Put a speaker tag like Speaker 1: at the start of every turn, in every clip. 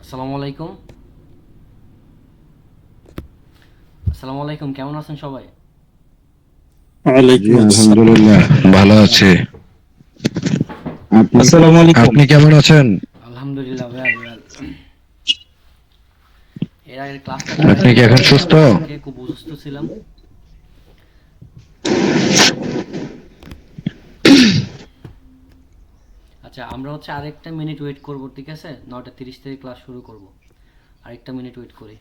Speaker 1: আসসালামু আলাইকুম। আসসালামু আলাইকুম, কেমন আছেন সবাই?
Speaker 2: জি
Speaker 3: ওয়ালাইকুম আসসালাম।
Speaker 2: আলহামদুলিল্লাহ ভালো আছি। আপনি
Speaker 3: আসসালামু আলাইকুম।
Speaker 2: আপনি কেমন আছেন?
Speaker 1: আলহামদুলিল্লাহ, ওয়েল ওয়েল। এর আগের ক্লাসটা
Speaker 2: আপনি
Speaker 1: করাইতে
Speaker 2: কি এখন
Speaker 1: পারিনি,
Speaker 2: সুস্থ?
Speaker 1: কালকে খুব অসুস্থ ছিলাম। আচ্ছা, আমরা হচ্ছে আরেকটা মিনিট ওয়েট করব, ঠিক আছে? 9:30 থেকে ক্লাস শুরু করব। আরেকটা মিনিট ওয়েট করি।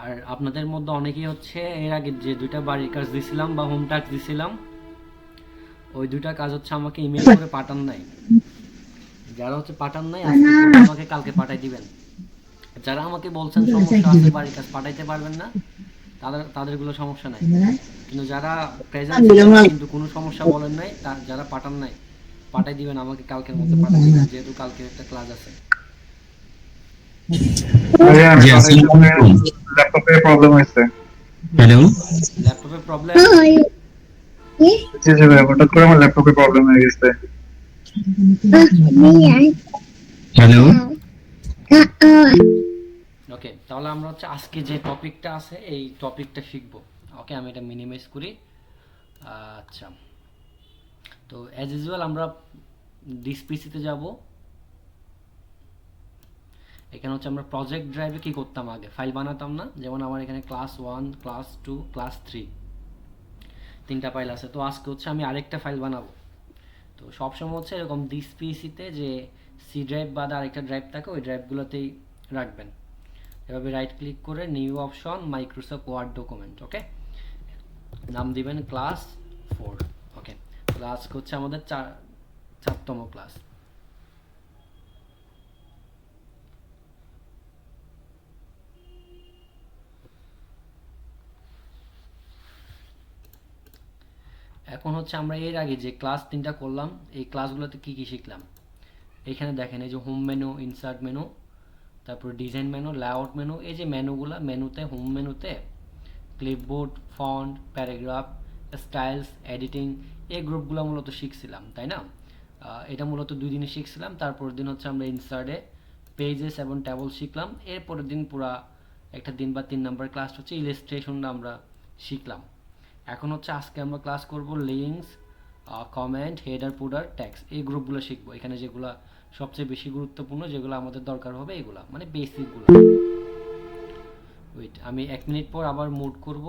Speaker 1: আর আপনাদের মধ্যে অনেকেই হচ্ছে এর আগে যে দুইটা বাড়ির কাজ দিছিলাম বা হোম টাস্ক দিছিলাম, ওই দুইটা কাজ হচ্ছে আমাকে ইমেল করে পাঠান নাই। যারা হচ্ছে পাঠান নাই, আজকে করে আমাকে কালকে পাঠাই দিবেন। যারা আমাকে বলছেন সমস্যা আছে, বাড়ির কাজ পাঠাইতে পারবেন না, তাদেরগুলো সমস্যা নাই। কিন্তু যারা প্রেজেন্ট ছিলেন কিন্তু কোনো সমস্যা বলেন নাই, যারা পাঠান নাই, পাঠাই দিবেন আমাকে, কালকের মধ্যে পাঠাই দিবেন, যেহেতু কালকে একটা ক্লাস আছে।
Speaker 4: ভাইয়া আমি
Speaker 3: জি আসসালামু
Speaker 4: পাঠাইতেছি,
Speaker 3: আলাইকুম।
Speaker 4: ল্যাপটপে প্রবলেম হয়েছে।
Speaker 3: হ্যালো।
Speaker 1: ল্যাপটপের প্রবলেম?
Speaker 4: জি জি ভাইয়া, হঠাৎ করে আমার ল্যাপটপে প্রবলেম হয়ে গেছে।
Speaker 3: হ্যালো।
Speaker 1: ওকে, তাহলে আমরা হচ্ছে আজকে যে টপিকটা আছে এই টপিকটা শিখবো। ওকে, আমি এটা মিনিমাইজ করি। আচ্ছা, তো অ্যাজ ইউজুয়াল আমরা ডিসপিসিতে যাব। এখানে হচ্ছে আমরা প্রজেক্ট ড্রাইভে কি করতাম, আগে ফাইল বানাতাম না? যেমন আমার এখানে ক্লাস 1, ক্লাস 2, ক্লাস 3 তিনটা ফাইল আছে। তো আজকে হচ্ছে আমি আরেকটা ফাইল বানাবো। তো সবসময় হচ্ছে এরকম ডিসপিসিতে যে সি ড্রাইভ বা আরেকটা ড্রাইভ থাকে, ওই ড্রাইভগুলোতেই রাখবেন। এভাবে রাইট ক্লিক করে new option, Microsoft Word document. Okay, নাম দিবেন ক্লাস 4। ওকে, তাহলে আজকে হচ্ছে আমাদের চারতম ক্লাস। এখন হচ্ছে আমরা এর আগে যে ক্লাস 3টা করলাম, এই ক্লাসগুলোতে কি কি শিখলাম। এখানে দেখেন, এই যে হোম মেনু, ইনসার্ট মেনু, তারপর ডিজাইন মেনু, লেআউট মেনু, এই যে মেনুগুলো, মেনুতে হোম মেনুতে clipboard, font, paragraph, styles, editing, এই গ্রুপগুলো মূলত শিখছিলাম, তাই না? এটা মূলত 2 দিনে শিখছিলাম। তারপর দিন হচ্ছে আমরা ইনসার্টে পেজেস এবং ট্যাবল শিখলাম। এরপরের দিন পুরা একটা দিন বা 3 নাম্বার ক্লাস হচ্ছে ইলাস্ট্রেশনটা আমরা শিখলাম। এখন হচ্ছে আজকে আমরা ক্লাস করব links, comment, header, footer, tax, এই গ্রুপগুলো শিখবো। এখানে যেগুলো সবচেয়ে বেশি গুরুত্বপূর্ণ, যেগুলো আমাদের দরকার হবে, এগুলা মানে বেসিকগুলো। ওয়েট, আমি 1 মিনিট পর আবার মুড করব।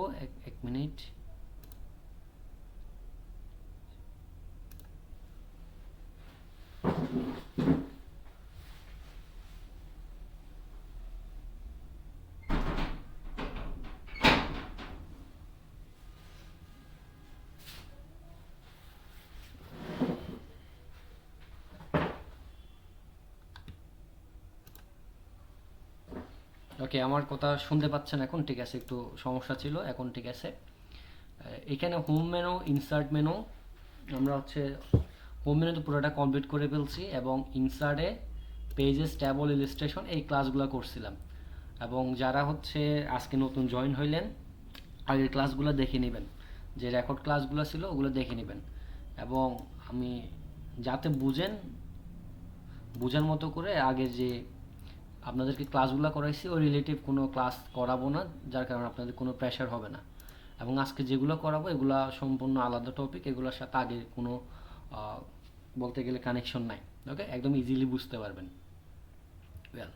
Speaker 1: এক মিনিট। ওকে, আমার কথা শুনতে পাচ্ছেন এখন? ঠিক আছে, একটু সমস্যা ছিল, এখন ঠিক আছে। এখানে হোম মেনু, ইনসার্ট মেনু, আমরা হচ্ছে হোম মেনু তো পুরোটা কমপ্লিট করে ফেলছি এবং ইনসার্টে পেজেস ট্যাবল ইলিস্ট্রেশন এই ক্লাসগুলো করছিলাম। এবং যারা হচ্ছে আজকে নতুন জয়েন হইলেন আগের ক্লাসগুলো দেখে নেবেন, যে রেকর্ড ক্লাসগুলো ছিল ওগুলো দেখে নেবেন। এবং আমি যাতে বুঝার মতো করে আগে যে আপনাদেরকে ক্লাসগুলো করাইছি ওই রিলেটিভ কোনো ক্লাস করাবো না, যার কারণে আপনাদের কোনো প্রেশার হবে না। এবং আজকে যেগুলো করাবো এগুলো সম্পূর্ণ আলাদা টপিক, এগুলোর সাথে আগের কোনো বলতে গেলে কানেকশন নাই। ওকে, একদম ইজিলি বুঝতে পারবেন। ওয়েল,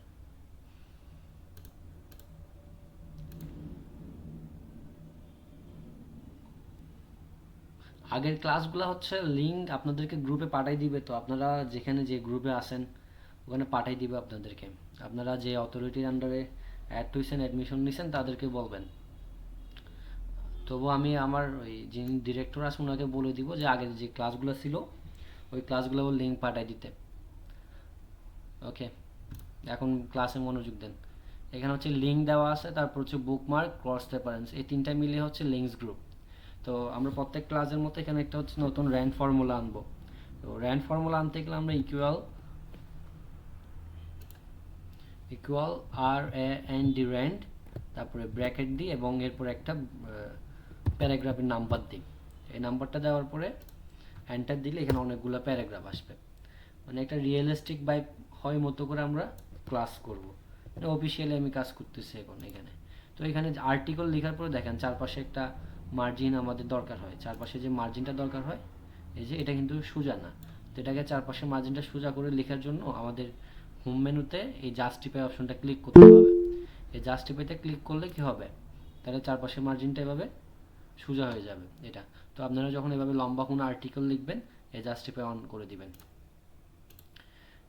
Speaker 1: আগের ক্লাসগুলো হচ্ছে লিঙ্ক আপনাদেরকে গ্রুপে পাঠাই দিবে, তো আপনারা যেখানে যে গ্রুপে আছেন ওখানে পাঠাই দিবে আপনাদেরকে। আপনারা যে অথরিটির আন্ডারে অ্যাড হইছেন, অ্যাডমিশন নিছেন তাদেরকে বলবেন। তবু আমি আমার ওই যিনি ডিরেক্টর আছে ওনাকে বলে দিব যে আগের যে ক্লাসগুলো ছিল ওই ক্লাসগুলো লিঙ্ক পাঠাই দিতে। ওকে, এখন ক্লাসে মনোযোগ দেন। এখানে হচ্ছে লিঙ্ক দেওয়া আছে, তারপর হচ্ছে বুকমার্ক, ক্রস রেফারেন্স, এই তিনটা মিলিয়ে হচ্ছে লিঙ্কস গ্রুপ। তো আমরা প্রত্যেক ক্লাসের মতো এখানে একটা হচ্ছে নতুন র্যান্ড ফর্মুলা আনবো। তো র্যান্ড ফর্মুলা আনতে গেলে আমরা equal R A N D rand, তারপরে ব্র্যাকেট দিই এবং এরপর একটা প্যারাগ্রাফের নাম্বার দিই। এই নাম্বারটা দেওয়ার পরে এন্টার দিলে এখানে অনেকগুলো প্যারাগ্রাফ আসবে। মানে একটা রিয়েলিস্টিক ভাইব হয় মতো করে আমরা ক্লাস করব। মানে অফিসিয়ালি আমি কাজ করতেছি এখন এখানে। তো এখানে আর্টিকেল লেখার পরে দেখেন চারপাশে একটা মার্জিন আমাদের দরকার হয়। চারপাশে যে মার্জিনটা দরকার হয়, এই যে এটা কিন্তু সোজা না, তো এটাকে চারপাশে মার্জিনটা সোজা করে লেখার জন্য আমাদের হোম মেনুতে এই জাস্টিফাই অপশনটা ক্লিক করতে হবে। এই জাস্টিফাইতে ক্লিক করলে কি হবে, তাহলে চারপাশে মার্জিনটা এভাবে সোজা হয়ে যাবে এটা। তো আপনারা যখন এভাবে লম্বা কোনো আর্টিকেল লিখবেন এই জাস্টিফাই অন করে দিবেন।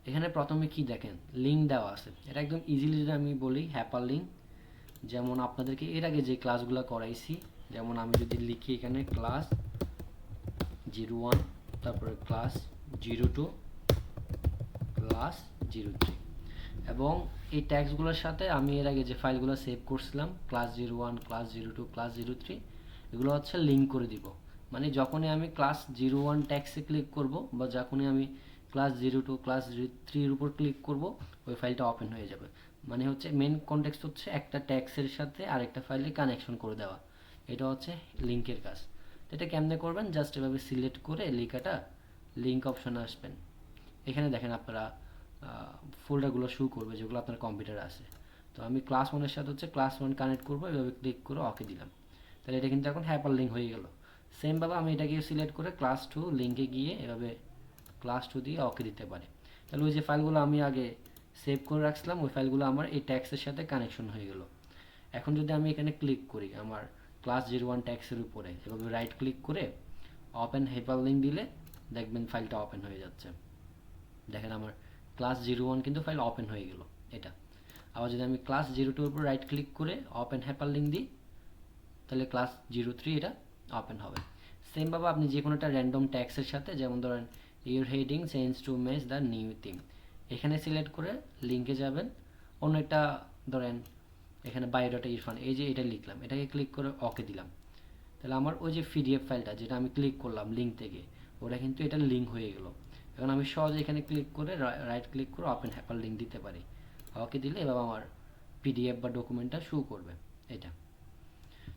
Speaker 1: এখানে প্রথমে কি দেখেন, লিঙ্ক দেওয়া আছে। এটা একদম ইজিলি যদি আমি বলি হ্যাপার লিঙ্ক, যেমন আপনাদেরকে এর আগে যে ক্লাসগুলো করাইছি, যেমন আমি যদি লিখি এখানে ক্লাস 01, তারপরে ক্লাস 02, ক্লাস 03, এবং এই ট্যাক্সগুলোর সাথে আমি এর আগে যে ফাইলগুলো সেভ করছিলাম ক্লাস 01, ক্লাস 02, ক্লাস 03, এগুলো হচ্ছে লিঙ্ক করে দিব। মানে যখনই আমি ক্লাস 01 ট্যাক্সে ক্লিক করব বা যখনই আমি ক্লাস 02, ক্লাস 03 এর উপর ক্লিক করব ওই ফাইলটা ওপেন হয়ে যাবে। মানে হচ্ছে মেন কনটেক্সট হচ্ছে একটা ট্যাক্সের সাথে আরেকটা ফাইলে কানেকশন করে দেওয়া, এটা হচ্ছে লিঙ্কের কাজ। এটা কেমনে করবেন, জাস্ট এভাবে সিলেক্ট করে লেখাটা লিঙ্ক অপশনে আসবেন। এখানে দেখেন আপনারা ফোল্ডারগুলো শো করবে যেগুলো আপনার কম্পিউটারে আছে। তো আমি ক্লাস 1 সাথে হচ্ছে ক্লাস 1 কানেক্ট করবো, এভাবে ক্লিক করে ওকে দিলাম। তাহলে এটা কিন্তু এখন হাইপার লিঙ্ক হয়ে গেল। সেমভাবে আমি এটাকে সিলেক্ট করে ক্লাস 2 লিঙ্কে গিয়ে এভাবে ক্লাস 2 দিয়ে ওকে দিতে পারি। তাহলে ওই যে ফাইলগুলো আমি আগে সেভ করে রাখছিলাম ওই ফাইলগুলো আমার এই ট্যাক্সের সাথে কানেকশন হয়ে গেল। এখন যদি আমি এখানে ক্লিক করি আমার ক্লাস 01 ট্যাক্সের উপরে, এভাবে রাইট ক্লিক করে ওপেন হাইপার লিঙ্ক দিলে দেখবেন ফাইলটা ওপেন হয়ে যাচ্ছে। দেখেন আমার ক্লাস 01 কিন্তু ফাইল ওপেন হয়ে গেল এটা। আবার যদি আমি ক্লাস 02 এর উপর রাইট ক্লিক করে ওপেন হাইপার লিঙ্ক দিই তাহলে ক্লাস 03 এটা ওপেন হবে। সেমভাবে আপনি যে কোনো একটা র্যান্ডম ট্যাক্সের সাথে, যেমন ধরেন your heading change to match the new theme, এখানে সিলেক্ট করে লিঙ্কে যাবেন। অন্য একটা ধরেন এখানে বায়োডাটা ইরফান, এই যে এটা লিখলাম, এটাকে ক্লিক করে ওকে দিলাম। তাহলে আমার ওই যে পিডিএফ ফাইলটা যেটা আমি ক্লিক করলাম লিঙ্ক থেকে, ওটা কিন্তু এটা লিঙ্ক হয়ে গেল। এখন আমি সহজে এখানে ক্লিক করে রাইট ক্লিক করে ওপেন হাইপার লিঙ্ক দিতে পারি। ওকে দিলে এভাবে আমার পিডিএফ বা ডকুমেন্টটা শো করবে এটা।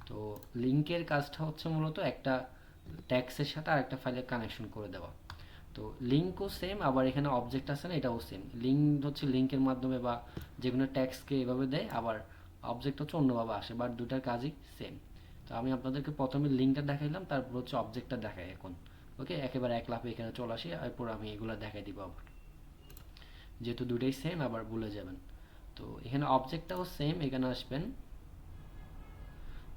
Speaker 1: তো লিঙ্কের কাজটা হচ্ছে মূলত একটা ট্যাক্সের সাথে আর একটা ফাইলের কানেকশন করে দেওয়া। তো লিঙ্কও সেম, আবার এখানে অবজেক্ট আছে না, এটাও সেম। লিঙ্ক হচ্ছে লিঙ্কের মাধ্যমে বা যে কোনো ট্যাক্সকে এভাবে দেয়, আবার অবজেক্ট হচ্ছে অন্যভাবে আসে, বাট দুটার কাজই সেম। তো আমি আপনাদেরকে প্রথমে লিঙ্কটা দেখাইলাম, তারপর হচ্ছে অবজেক্টটা দেখাই এখন। ওকে, একেবারে এক লাফে এখানে চলে আসি, এরপর আমি এগুলো দেখাই দিব আবার, যেহেতু দুটোই সেম আবার ভুলে যাবেন। তো এখানে অবজেক্টটাও সেম, এখানে আসবেন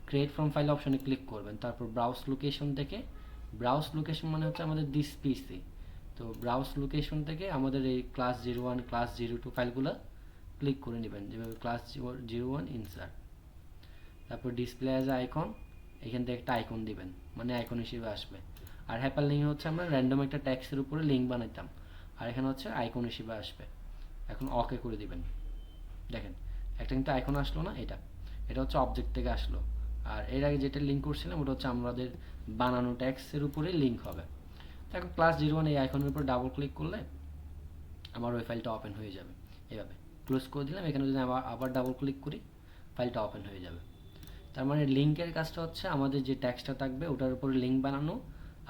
Speaker 1: ক্রিয়েট ফ্রম ফাইল অপশনে ক্লিক করবেন, তারপর ব্রাউজ লোকেশন থেকে, ব্রাউজ লোকেশন মানে হচ্ছে আমাদের দিস পিসি। তো ব্রাউজ লোকেশন থেকে আমাদের এই ক্লাস 01, ক্লাস 02 ফাইলগুলো ক্লিক করে নেবেন, যেভাবে ক্লাস 01 ইনসার্ট, তারপর ডিসপ্লে অ্যাজ আইকন, এখান থেকে একটা আইকন দিবেন, মানে আইকন হিসেবে আসবে। আর হ্যাপার লিঙ্ক হচ্ছে আমরা র্যান্ডম একটা ট্যাক্সের উপরে লিঙ্ক বানাইতাম, আর এখানে হচ্ছে আইকন হিসেবে আসবে। এখন ওকে করে দিবেন। দেখেন একটা কিন্তু আইকন আসলো না, এটা এটা হচ্ছে অবজেক্ট থেকে আসলো। আর এর আগে যেটা লিঙ্ক করছিলাম ওটা হচ্ছে আমাদের বানানো ট্যাক্সের উপরে লিঙ্ক হবে। তো এখন ক্লাস 01 এই আইকনের উপর ডাবল ক্লিক করলে আমার ওই ফাইলটা ওপেন হয়ে যাবে। এভাবে ক্লোজ করে দিলাম। এখানে যদি আবার ডাবল ক্লিক করি ফাইলটা ওপেন হয়ে যাবে। তার মানে লিঙ্কের কাজটা হচ্ছে আমাদের যে ট্যাক্সটা থাকবে ওটার উপরে লিঙ্ক বানানো,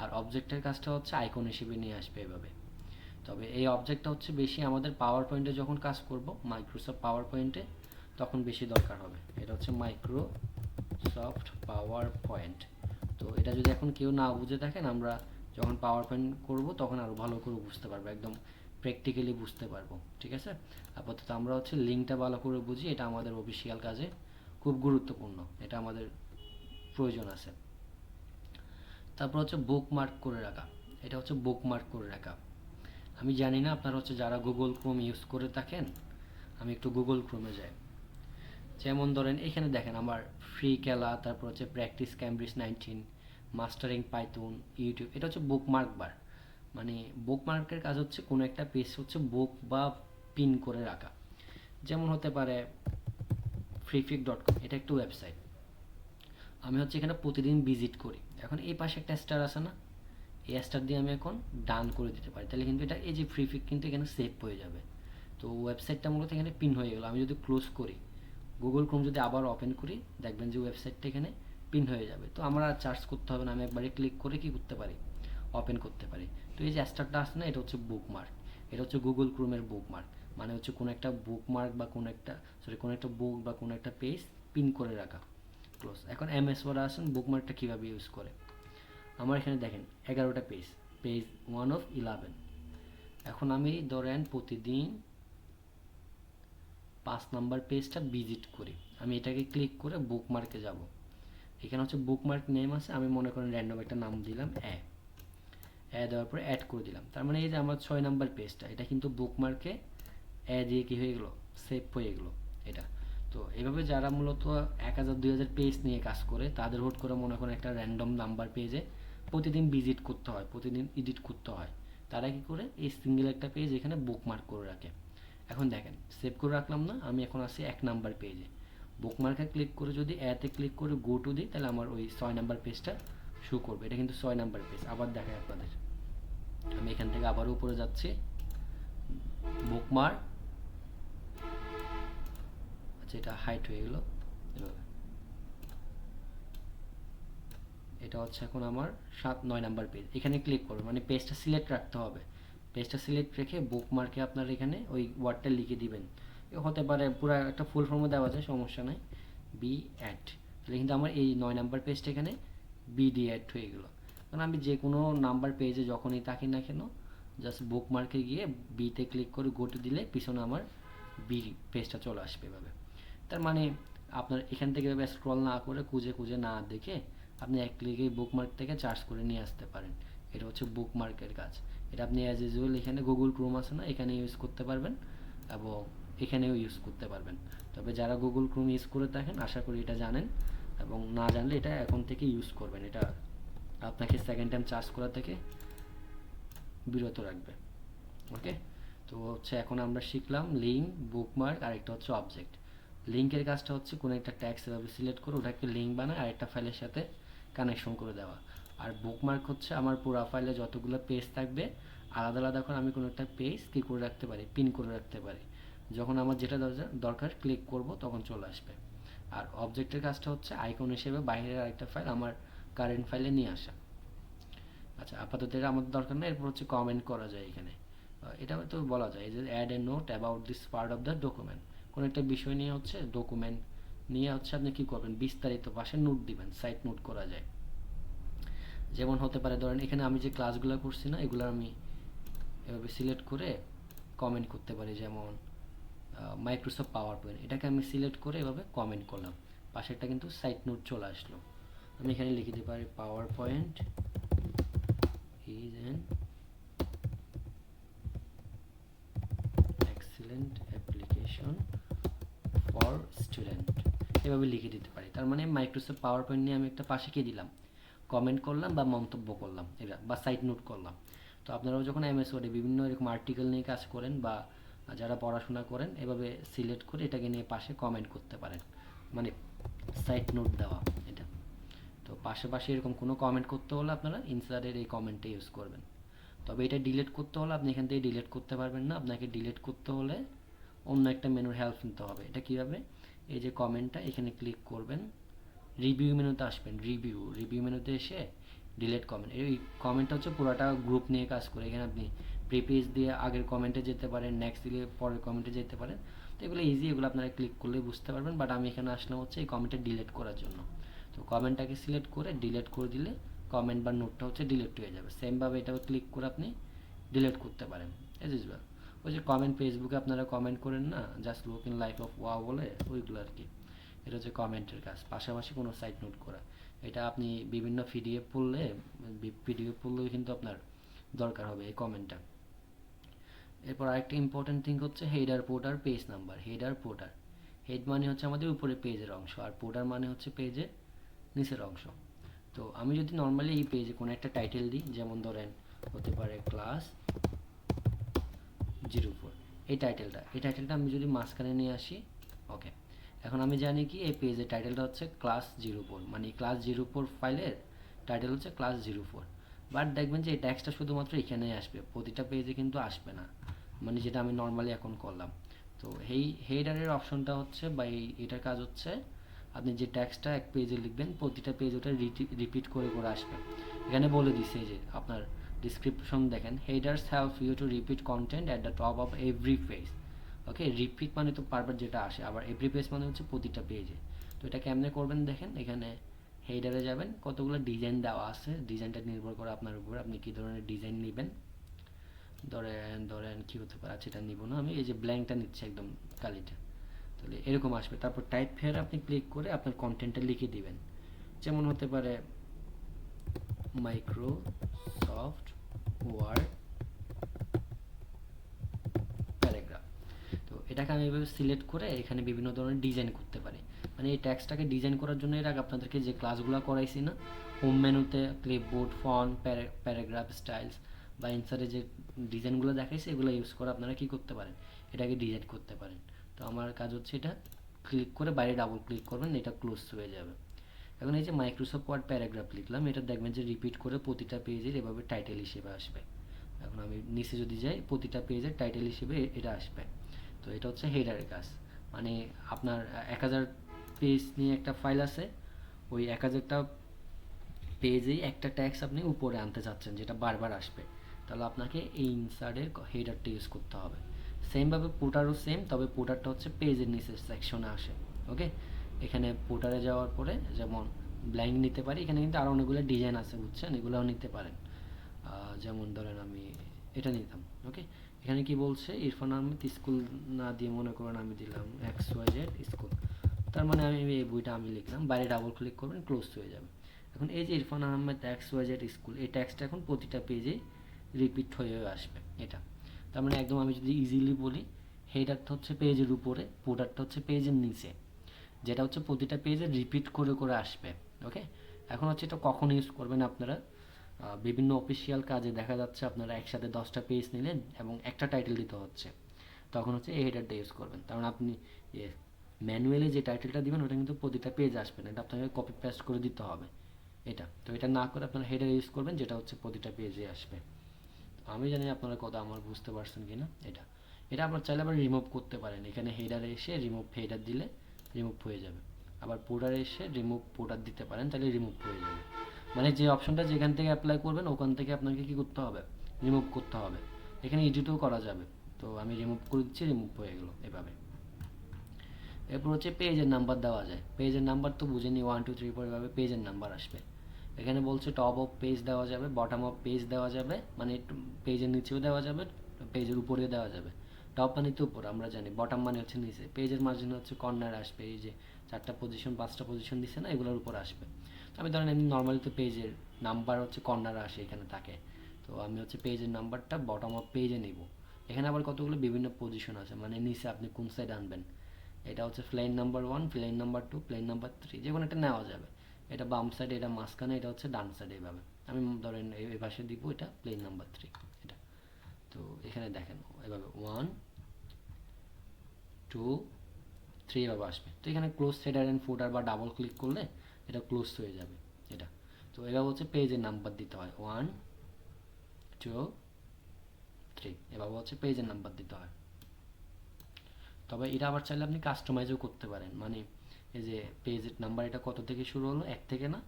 Speaker 1: আর অবজেক্টের কাজটা হচ্ছে আইকন হিসেবে নিয়ে আসবে এভাবে। তবে এই অবজেক্টটা হচ্ছে বেশি আমাদের পাওয়ার পয়েন্টে যখন কাজ করব, মাইক্রোসফট পাওয়ার পয়েন্টে, তখন বেশি দরকার হবে। এটা হচ্ছে মাইক্রোসফট পাওয়ার পয়েন্ট। তো এটা যদি এখন কেউ না বুঝে থাকেন, আমরা যখন পাওয়ার পয়েন্ট করবো তখন আরও ভালো করে বুঝতে পারবো, একদম প্র্যাকটিক্যালি বুঝতে পারবো। ঠিক আছে, আপাতত আমরা হচ্ছে লিঙ্কটা ভালো করে বুঝি, এটা আমাদের অফিসিয়াল কাজে খুব গুরুত্বপূর্ণ, এটা আমাদের প্রয়োজন আছে। তারপর হচ্ছে বুকমার্ক করে রাখা। এটা হচ্ছে বুকমার্ক করে রাখা। আমি জানি না আপনারা হচ্ছে যারা গুগল ক্রোম ইউজ করে থাকেন, আমি একটু গুগল ক্রোমে যাই। যেমন ধরেন এখানে দেখেন আমার ফ্রি খেলা, তারপর হচ্ছে practice Cambridge 19, mastering Python, YouTube. এটা হচ্ছে বুকমার্ক বার। মানে বুকমার্কের কাজ হচ্ছে কোনো একটা পেজ হচ্ছে বুক বা পিন করে রাখা। যেমন হতে পারে freepik.com, এটা একটা ওয়েবসাইট। আমি হচ্ছে এখানে প্রতিদিন ভিজিট করি। এখন এই পাশে একটা স্টার আছে না, এই স্টার দিয়ে আমি এখন ডান করে দিতে পারি, তাহলে কিন্তু এটা এই যে ফ্রিপিক কিন্তু এখানে সেভ হয়ে যাবে। তো ওয়েবসাইটটা মূলত এখানে পিন হয়ে গেল। আমি যদি ক্লোজ করি, গুগল ক্রোম যদি আবার ওপেন করি, দেখবেন যে ওয়েবসাইটটা এখানে পিন হয়ে যাবে। তো আমার আর চার্জ করতে হবে না, আমি একবারে ক্লিক করে কি করতে পারি, ওপেন করতে পারি। তো এই যে স্টারটা আসছে না, এটা হচ্ছে বুকমার্ক। এটা হচ্ছে গুগল ক্রোমের বুকমার্ক। মানে হচ্ছে কোনো একটা বুকমার্ক বা কোনো একটা বুক বা কোনো একটা পেজ পিন করে রাখা। ক্লোজ। এখন এমএস ওয়ার্ড আসেন বুকমার্কটা কীভাবে ইউজ করে। আমার এখানে দেখেন 11টা পেজ, পেজ 1 of 11। এখন আমি ধরেন প্রতিদিন 5 নাম্বার পেজটা ভিজিট করি। আমি এটাকে ক্লিক করে বুকমার্কে যাব। এখানে হচ্ছে বুকমার্ক নেম আছে, আমি মনে করেন র্যান্ডম একটা নাম দিলাম দেওয়ার পরে অ্যাড করে দিলাম। তার মানে এই যে আমার 6 নাম্বার পেজটা, এটা কিন্তু বুকমার্কে দিয়ে কি হয়ে গেল, সেভ হয়ে গেল এটা। তো এভাবে যারা মূলত 1000-2000 পেজ নিয়ে কাজ করে, তাদের হুট করে মনে করেন একটা র্যান্ডম নাম্বার পেজে প্রতিদিন ভিজিট করতে হয়, প্রতিদিন এডিট করতে হয়, তারা কি করে এই সিঙ্গেল একটা পেজ এখানে বুকমার্ক করে রাখে। এখন দেখেন সেভ করে রাখলাম না, আমি এখন আসি 1 নাম্বার পেজে। বুকমার্কে ক্লিক করে যদি অ্যাতে ক্লিক করে গো টু দিই, তাহলে আমার ওই 6 নাম্বার পেজটা শো করবে। এটা কিন্তু 6 নাম্বার পেজ। আবার দেখায় আপনাদের, আমি এখান থেকে আবার উপরে যাচ্ছি, বুকমার্ক, আচ্ছা এটা হাইট হয়ে গেল এভাবে। এটা হচ্ছে এখন আমার 7-9 নাম্বার পেজ। এখানে ক্লিক করবে, মানে পেজটা সিলেক্ট রাখতে হবে। পেজটা সিলেক্ট রেখে বুকমার্কে আপনার এখানে ওই ওয়ার্ডটা লিখে দিবেন। হতে পারে পুরো একটা ফুল ফর্মে দেওয়া যায়, সমস্যা নাই, বি অ্যাড। তাহলে কিন্তু আমার এই 9 নাম্বার পেজটা এখানে বি ডি অ্যাড হয়ে গেল। কারণ আমি যে কোনো নাম্বার পেজে যখনই থাকি না কেন, জাস্ট বুকমার্কে গিয়ে বিতে ক্লিক করে গোটে দিলে পিছনে আমার বি পেজটা চলে আসবে এভাবে। তার মানে আপনার এখান থেকে এভাবে স্ক্রল না করে, খুঁজে খুঁজে না দেখে, আপনি এক ক্লিকে বুকমার্ক থেকে চার্জ করে নিয়ে আসতে পারেন। এটা হচ্ছে বুকমার্কের কাজ। এটা আপনি অ্যাজ ইউজুয়াল এখানে গুগল ক্রোম আছে না, এখানে ইউজ করতে পারবেন এবং এখানেও ইউজ করতে পারবেন। তবে যারা গুগল ক্রোম ইউজ করে থাকেন আশা করি এটা জানেন, এবং না জানলে এটা এখন থেকে ইউজ করবেন। এটা আপনাকে সেকেন্ড টাইম চার্জ করা থেকে বিরত রাখবে। ওকে, তো হচ্ছে এখন আমরা শিখলাম লিঙ্ক, বুকমার্ক, আর একটা হচ্ছে অবজেক্ট। লিঙ্কের কাজটা হচ্ছে কোনো একটা ট্যাক্স এভাবে সিলেক্ট করে ওটাকে লিঙ্ক বানায় আরেকটা ফাইলের সাথে কানেকশন করে দেওয়া। আর বুকমার্ক হচ্ছে আমার পুরো ফাইলে যতগুলো পেজ থাকবে আলাদা আলাদা করে আমি কোনো একটা পেজ কী করে রাখতে পারি, পিন করে রাখতে পারি। যখন আমার যেটা দরকার ক্লিক করব তখন চলে আসবে। আর অবজেক্টের কাজটা হচ্ছে আইকন হিসেবে বাইরের আরেকটা ফাইল আমার কারেন্ট ফাইলে নিয়ে আসা। আচ্ছা, আপাতত এটা আমাদের দরকার নেই। এরপর হচ্ছে কমেন্ট করা যায় এখানে। এটা তো বলা যায় যে add a note about this part of the document. কোনো একটা বিষয় নিয়ে হচ্ছে ডকুমেন্ট নিয়ে হচ্ছে আপনি কী করবেন, বিস্তারিত পাশে নোট দিবেন, সাইড নোট করা যায়। যেমন হতে পারে ধরেন এখানে আমি যে ক্লাসগুলো করছি না, এগুলো আমি এভাবে সিলেক্ট করে কমেন্ট করতে পারি। যেমন মাইক্রোসফট পাওয়ার পয়েন্ট, এটাকে আমি সিলেক্ট করে এভাবে কমেন্ট করলাম, পাশেরটা কিন্তু সাইড নোট চলে আসলো। আমি এখানে লিখে দিতে পারি power point is an excellent application for student, এভাবে লিখে দিতে পারি। তার মানে মাইক্রোসফট পাওয়ার পয়েন্ট নিয়ে আমি একটা পাশে কি দিলাম, কমেন্ট করলাম বা মন্তব্য করলাম, এটা বা সাইড নোট করলাম। তো আপনারাও যখন এমএস ওয়ার্ডে বিভিন্ন এরকম আর্টিকেল নিয়ে কাজ করেন বা যারা পড়াশোনা করেন, এভাবে সিলেক্ট করে এটাকে নিয়ে পাশে কমেন্ট করতে পারেন, মানে সাইড নোট দেওয়া এটা। তো পাশে এরকম কোনো কমেন্ট করতে হলে আপনারা ইনসার্টের এই কমেন্টটা ইউজ করবেন। তবে এটা ডিলিট করতে হলে আপনি এখান থেকে ডিলিট করতে পারবেন না, আপনাকে ডিলিট করতে হলে অন্য একটা মেনুর হেল্প নিতে হবে। এটা কীভাবে, এই যে কমেন্টটা এখানে ক্লিক করবেন, রিভিউ মেনুতে আসবেন, রিভিউ মেনুতে এসে ডিলিট কমেন্ট, এই কমেন্টটা হচ্ছে পুরোটা গ্রুপ নিয়ে কাজ করে। এখানে আপনি প্রিপেজ দিয়ে আগের কমেন্টে যেতে পারেন, নেক্সট দিলে পরের কমেন্টে যেতে পারেন। তো এগুলো ইজি, এগুলো আপনারা ক্লিক করলে বুঝতে পারবেন। বাট আমি এখানে আসলাম হচ্ছে এই কমেন্টটা ডিলিট করার জন্য। তো কমেন্টটাকে সিলেক্ট করে ডিলিট করে দিলে কমেন্ট বা নোটটা হচ্ছে ডিলিট হয়ে যাবে। সেমভাবে এটাও ক্লিক করে আপনি ডিলিট করতে পারেন, এজ ইউজুয়াল। ওই যে কমেন্ট, ফেসবুকে আপনারা কমেন্ট করেন না, just look in life of wow বলে, ওইগুলো আর কি। এটা হচ্ছে কমেন্টের কাজ, পাশাপাশি কোনো সাইট নোট করা। এটা আপনি বিভিন্ন পিডিএফ পড়লেও কিন্তু আপনার দরকার হবে এই কমেন্টটা। এরপর আরেকটা ইম্পর্টেন্ট থিং হচ্ছে header, porter, page number. Header, porter, head মানে হচ্ছে আমাদের উপরে পেজের অংশ, আর পোর্টার মানে হচ্ছে পেজের নিচের অংশ। তো আমি যদি নর্মালি এই পেজে কোনো একটা টাইটেল দিই, যেমন ধরেন হতে পারে ক্লাস 04, এই টাইটেলটা আমি যদি মাঝখানে নিয়ে আসি, ওকে, এখন আমি জানি কি এই পেজের টাইটেলটা হচ্ছে ক্লাস 04, মানে ক্লাস 04 ফাইলের টাইটেল হচ্ছে ক্লাস 04। বাট দেখবেন যে এই ট্যাক্সটা শুধুমাত্র এখানেই আসবে, প্রতিটা পেজে কিন্তু আসবে না, মানে যেটা আমি নর্মালি এখন করলাম। তো এই হেডারের অপশনটা হচ্ছে বা এটার কাজ হচ্ছে আপনি যে ট্যাক্সটা এক পেজে লিখবেন, প্রতিটা পেজ ওটা রিপিট করে করে আসবে। এখানে বলে দিচ্ছে যে আপনার ডিসক্রিপশন দেখেন, headers help you to repeat content at the top of every page. Okay, repeat মানে তো বারবার যেটা আসে, আবার এভরি পেজ মানে হচ্ছে প্রতিটা পেজে। তো এটা কেমনে করবেন দেখেন, এখানে হেডারে যাবেন, কতগুলো ডিজাইন দেওয়া আছে, ডিজাইনটা নির্ভর করে আপনার উপর, আপনি কী ধরনের ডিজাইন নেবেন। ধরেন কী হতে পারে, আচ্ছা এটা নিব না আমি, এই যে ব্ল্যাঙ্কটা নিচ্ছে একদম কালিটা, তাহলে এরকম আসবে। তারপর টাইপ ফেয়ার আপনি ক্লিক করে আপনার কন্টেন্টটা লিখে দিবেন, যেমন হতে পারে মাইক্রোসফট ওয়ার্ড প্যারাগ্রাফ। তো এটাকে আমি এভাবে সিলেক্ট করে এখানে বিভিন্ন ধরনের ডিজাইন করতে পারি। মানে এই ট্যাক্সটাকে ডিজাইন করার জন্য এর আগে আপনাদেরকে যে ক্লাসগুলো করাইছি না, হোম মেনুতে ক্লিপবোর্ড, ফন্ট, প্যারাগ্রাফ স্টাইলস বা ইনসার্টে যে ডিজাইনগুলো দেখাইছি, এগুলো ইউজ করে আপনারা কী করতে পারেন, এটাকে ডিজাইন করতে পারেন। তো আমার কাজ হচ্ছে এটা ক্লিক করে বাইরে ডাবল ক্লিক করবেন, এটা ক্লোজ হয়ে যাবে। এখন এই যে মাইক্রোসফট ওয়ার্ড প্যারাগ্রাফ লিখলাম, এটা দেখবেন যে রিপিট করে প্রতিটা পেজের এভাবে টাইটেল হিসেবে আসবে। এখন আমি নিচে যদি যাই, প্রতিটা পেজের টাইটেল হিসেবে এটা আসবে। তো এটা হচ্ছে হেডারের কাজ। মানে আপনার 1000 পেজ নিয়ে একটা ফাইল আছে, ওই 1000টা পেজেই একটা ট্যাক্স আপনি উপরে আনতে চাচ্ছেন যেটা বারবার আসবে, তাহলে আপনাকে এই ইনসার্টের হেডারটা ইউজ করতে হবে। সেমভাবে পোর্টারও সেম, তবে পোর্টারটা হচ্ছে পেজের নিচের সেকশনে আসে। ওকে, এখানে পোর্টারে যাওয়ার পরে যেমন ব্ল্যাঙ্ক নিতে পারি, এখানে কিন্তু আরও অনেকগুলো ডিজাইন আছে বুঝছেন, এগুলোও নিতে পারেন। যেমন ধরেন আমি এটা নিতাম। ওকে, এখানে কি বলছে, ইরফান আহমেদ স্কুল না দিয়ে মনে করেন আমি দিলাম XYZ স্কুল, তার মানে আমি এই বইটা আমি লিখলাম, বাইরে ডাবল ক্লিক করবেন, ক্লোজ হয়ে যাবে। এখন এই যে ইরফান আহমেদ XYZ স্কুল, এই ট্যাক্সটা এখন প্রতিটা পেজে রিপিট হয়ে আসবে। এটা তার মানে একদম আমি যদি ইজিলি বলি, হেডারটা হচ্ছে পেজের উপরে, পোর্টারটা হচ্ছে পেজের নিচে, যেটা হচ্ছে প্রতিটা পেজে রিপিট করে করে আসবে। ওকে, এখন হচ্ছে এটা কখন ইউজ করবেন আপনারা, বিভিন্ন অফিসিয়াল কাজে দেখা যাচ্ছে আপনারা একসাথে 10টা পেজ নিলেন এবং একটা টাইটেল দিতে হচ্ছে, তখন হচ্ছে এই হেডারটা ইউজ করবেন। কারণ আপনি ম্যানুয়ালি যে টাইটেলটা দিবেন ওটা কিন্তু প্রতিটা পেজ আসবে না, এটা আপনাকে কপি পেস্ট করে দিতে হবে। এটা তো এটা না করে আপনারা হেডার ইউজ করবেন, যেটা হচ্ছে প্রতিটা পেজে আসবে। আমি জানি আপনারা কথা আমার বুঝতে পারছেন কি না। এটা এটা আপনার চাইলে আবার রিমুভ করতে পারেন, এখানে হেডারে এসে রিমুভ হেডার দিলে রিমুভ হয়ে যাবে। আবার পোর্টারে এসে রিমুভ পোর্টার দিতে পারেন, তাহলে রিমুভ হয়ে যাবে। মানে যে অপশনটা যেখান থেকে অ্যাপ্লাই করবেন ওখান থেকে আপনাকে কী করতে হবে, রিমুভ করতে হবে। এখানে এডিটও করা যাবে, তো আমি রিমুভ করে দিচ্ছি, রিমুভ হয়ে গেলো এভাবে। এরপর হচ্ছে পেজের নাম্বার দেওয়া যায়, পেজের নাম্বার তো বুঝেনি 1 2 3 4 এভাবে পেজের নাম্বার আসবে। এখানে বলছে টপ অফ পেজ দেওয়া যাবে, বটম অফ পেজ দেওয়া যাবে, মানে পেজের নিচেও দেওয়া যাবে, পেজের উপরেও দেওয়া যাবে। টপ মানে তো উপর আমরা জানি, বটম মানে হচ্ছে নিচে, পেজের মাঝখানে হচ্ছে কর্নার আসবে, এই যে 4টা পজিশন 5টা পজিশন দিচ্ছে না, এগুলোর উপর আসবে। আমি ধরেন এমনি নর্মালি তো পেজের নাম্বার হচ্ছে কর্নারে আসে, এখানে থাকে, তো আমি হচ্ছে পেজের নাম্বারটা বটম অফ পেজে নিব। এখানে আবার কতগুলো বিভিন্ন পজিশন আছে, মানে নিচে আপনি কোন সাইড আনবেন, এটা হচ্ছে plane number 1, plane number 2, plane number 3, যে কোনো একটা নেওয়া যাবে। এটা বাম সাইডে, এটা মাঝখানে, এটা হচ্ছে ডান সাইডে, এইভাবে আমি ধরেন এই পাশে দিব, এটা প্লেন নাম্বার 3 এটা। তো এখানে দেখেন এভাবে 1 2 3 এভাবে আসবে। তো এখানে ক্লোজ হেডার অ্যান্ড ফুটার বা ডাবল ক্লিক করলে এটা ক্লোজ হয়ে যাবে এটা। তো এভাবে হচ্ছে পেজের নাম্বার দিতে হয় 1 2 3 এভাবে হচ্ছে পেজের নাম্বার দিতে হয়। তবে এটা আবার চাইলে আপনি কাস্টমাইজও করতে পারেন, মানে এই যে পেজের নাম্বার এটা কত থেকে শুরু হলো, 1 থেকে না,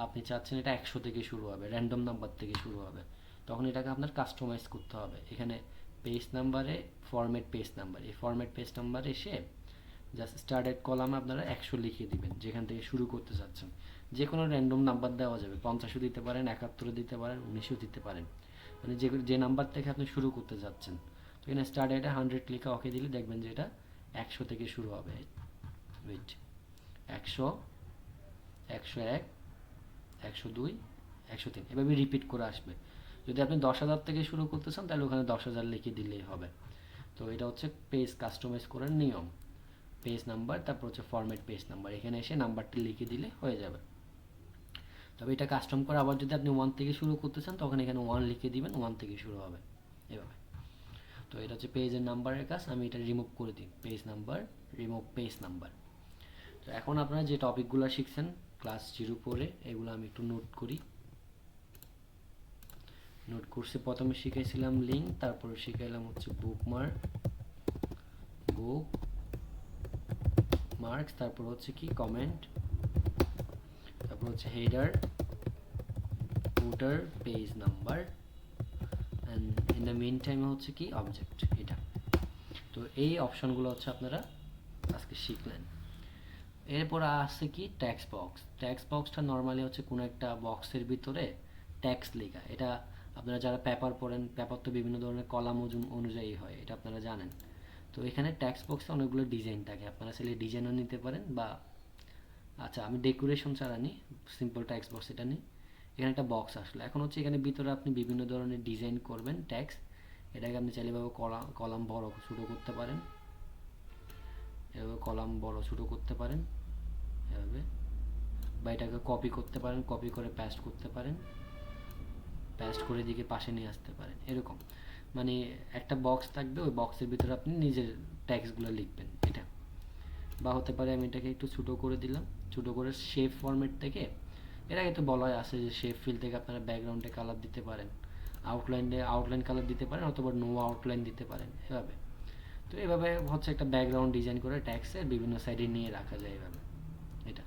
Speaker 1: আপনি চাচ্ছেন এটা 100 থেকে শুরু হবে, র্যান্ডম নাম্বার থেকে শুরু হবে, তখন এটাকে আপনার কাস্টমাইজ করতে হবে। এখানে পেজ নাম্বারে ফরম্যাট পেজ নাম্বার, এই ফরম্যাট পেজ নাম্বার এসে জাস্ট স্টার্টেড কলামে আপনারা 100 লিখে দিবেন যেখান থেকে শুরু করতে চাচ্ছেন। যে কোনো র্যান্ডম নাম্বার দেওয়া যাবে, 50ও দিতে পারেন, 71 দিতে পারেন, 19ও দিতে পারেন, মানে যে নাম্বার থেকে আপনি শুরু করতে যাচ্ছেন। তো এখানে স্টার্টেডে 100 লিখে ওকে দিলে দেখবেন যে এটা 100 থেকে শুরু হবে। ওয়েট, 100, 101, 102, 103 এভাবে রিপিট করে আসবে। যদি আপনি 10,000 থেকে শুরু করতে চান তাহলে ওখানে 10,000 লিখে দিলেই হবে। তো এটা হচ্ছে পেজ কাস্টমাইজ করার নিয়ম। পেজ নাম্বার, তারপর হচ্ছে ফরম্যাট পেজ নাম্বার, এখানে এসে নাম্বারটি লিখে দিলে হয়ে যাবে। তবে এটা কাস্টম করে আবার যদি আপনি 1 থেকে শুরু করতে চান তখন এখানে 1 লিখে দিবেন, 1 থেকে শুরু হবে এভাবে। তো এটা হচ্ছে পেজের নাম্বারের কাজ। আমি এটা রিমুভ করে দিই, page number, remove page number. তো এখন আপনারা যে টপিকগুলো শিখছেন ক্লাস 0 পরে, এগুলো আমি একটু নোট করি। নোট কোর্সে প্রথমে শিখাইছিলাম লিঙ্ক, তারপরে শিখাইলাম হচ্ছে বুকমার্ক, মার্কস, তারপর হচ্ছে কি কমেন্ট, তারপর হচ্ছে header, footer, page number, and in the main টাইমে হচ্ছে কি অবজেক্ট এটা। তো এই অপশনগুলো হচ্ছে আপনারা আজকে শিখলেন। এরপর আসছে কি ট্যাক্স বক্স। ট্যাক্স বক্সটা নর্মালি হচ্ছে কোনো একটা বক্সের ভিতরে ট্যাক্স লেখা। এটা আপনারা যারা পেপার পড়েন, পেপার তো বিভিন্ন ধরনের কলাম অনুযায়ী হয়, এটা আপনারা জানেন। তো এখানে ট্যাক্স বক্সে অনেকগুলো ডিজাইন থাকে, আপনারা চাইলে ডিজাইনও নিতে পারেন, বা আচ্ছা আমি ডেকোরেশন ছাড়া নিই, সিম্পল ট্যাক্স বক্স এটা নিই। এখানে একটা বক্স আসলে, এখন হচ্ছে এখানে ভিতরে আপনি বিভিন্ন ধরনের ডিজাইন করবেন ট্যাক্স। এটাকে আপনি চাইলে এভাবে কলাম বড় ছোটো করতে পারেন, এভাবে কলাম বড় ছোটো করতে পারেন এভাবে, বা এটাকে কপি করতে পারেন, কপি করে পেস্ট করতে পারেন, পেস্ট করে দিকে পাশে নিয়ে আসতে পারেন, এরকম। মানে একটা বক্স থাকবে, ওই বক্সের ভিতরে আপনি নিজের ট্যাক্সগুলো লিখবেন এটা। বা হতে পারে আমি এটাকে একটু ছোটো করে দিলাম, ছোটো করে শেপ ফরম্যাট থেকে, এর আগে তো বলাই আছে যে শেপ ফিল থেকে আপনারা ব্যাকগ্রাউন্ডে কালার দিতে পারেন, আউটলাইন কালার দিতে পারেন, অথবা নো আউটলাইন দিতে পারেন এভাবে। তো এভাবে হচ্ছে একটা ব্যাকগ্রাউন্ড ডিজাইন করে ট্যাক্সের বিভিন্ন সাইডে নিয়ে রাখা যায় এভাবে। এটা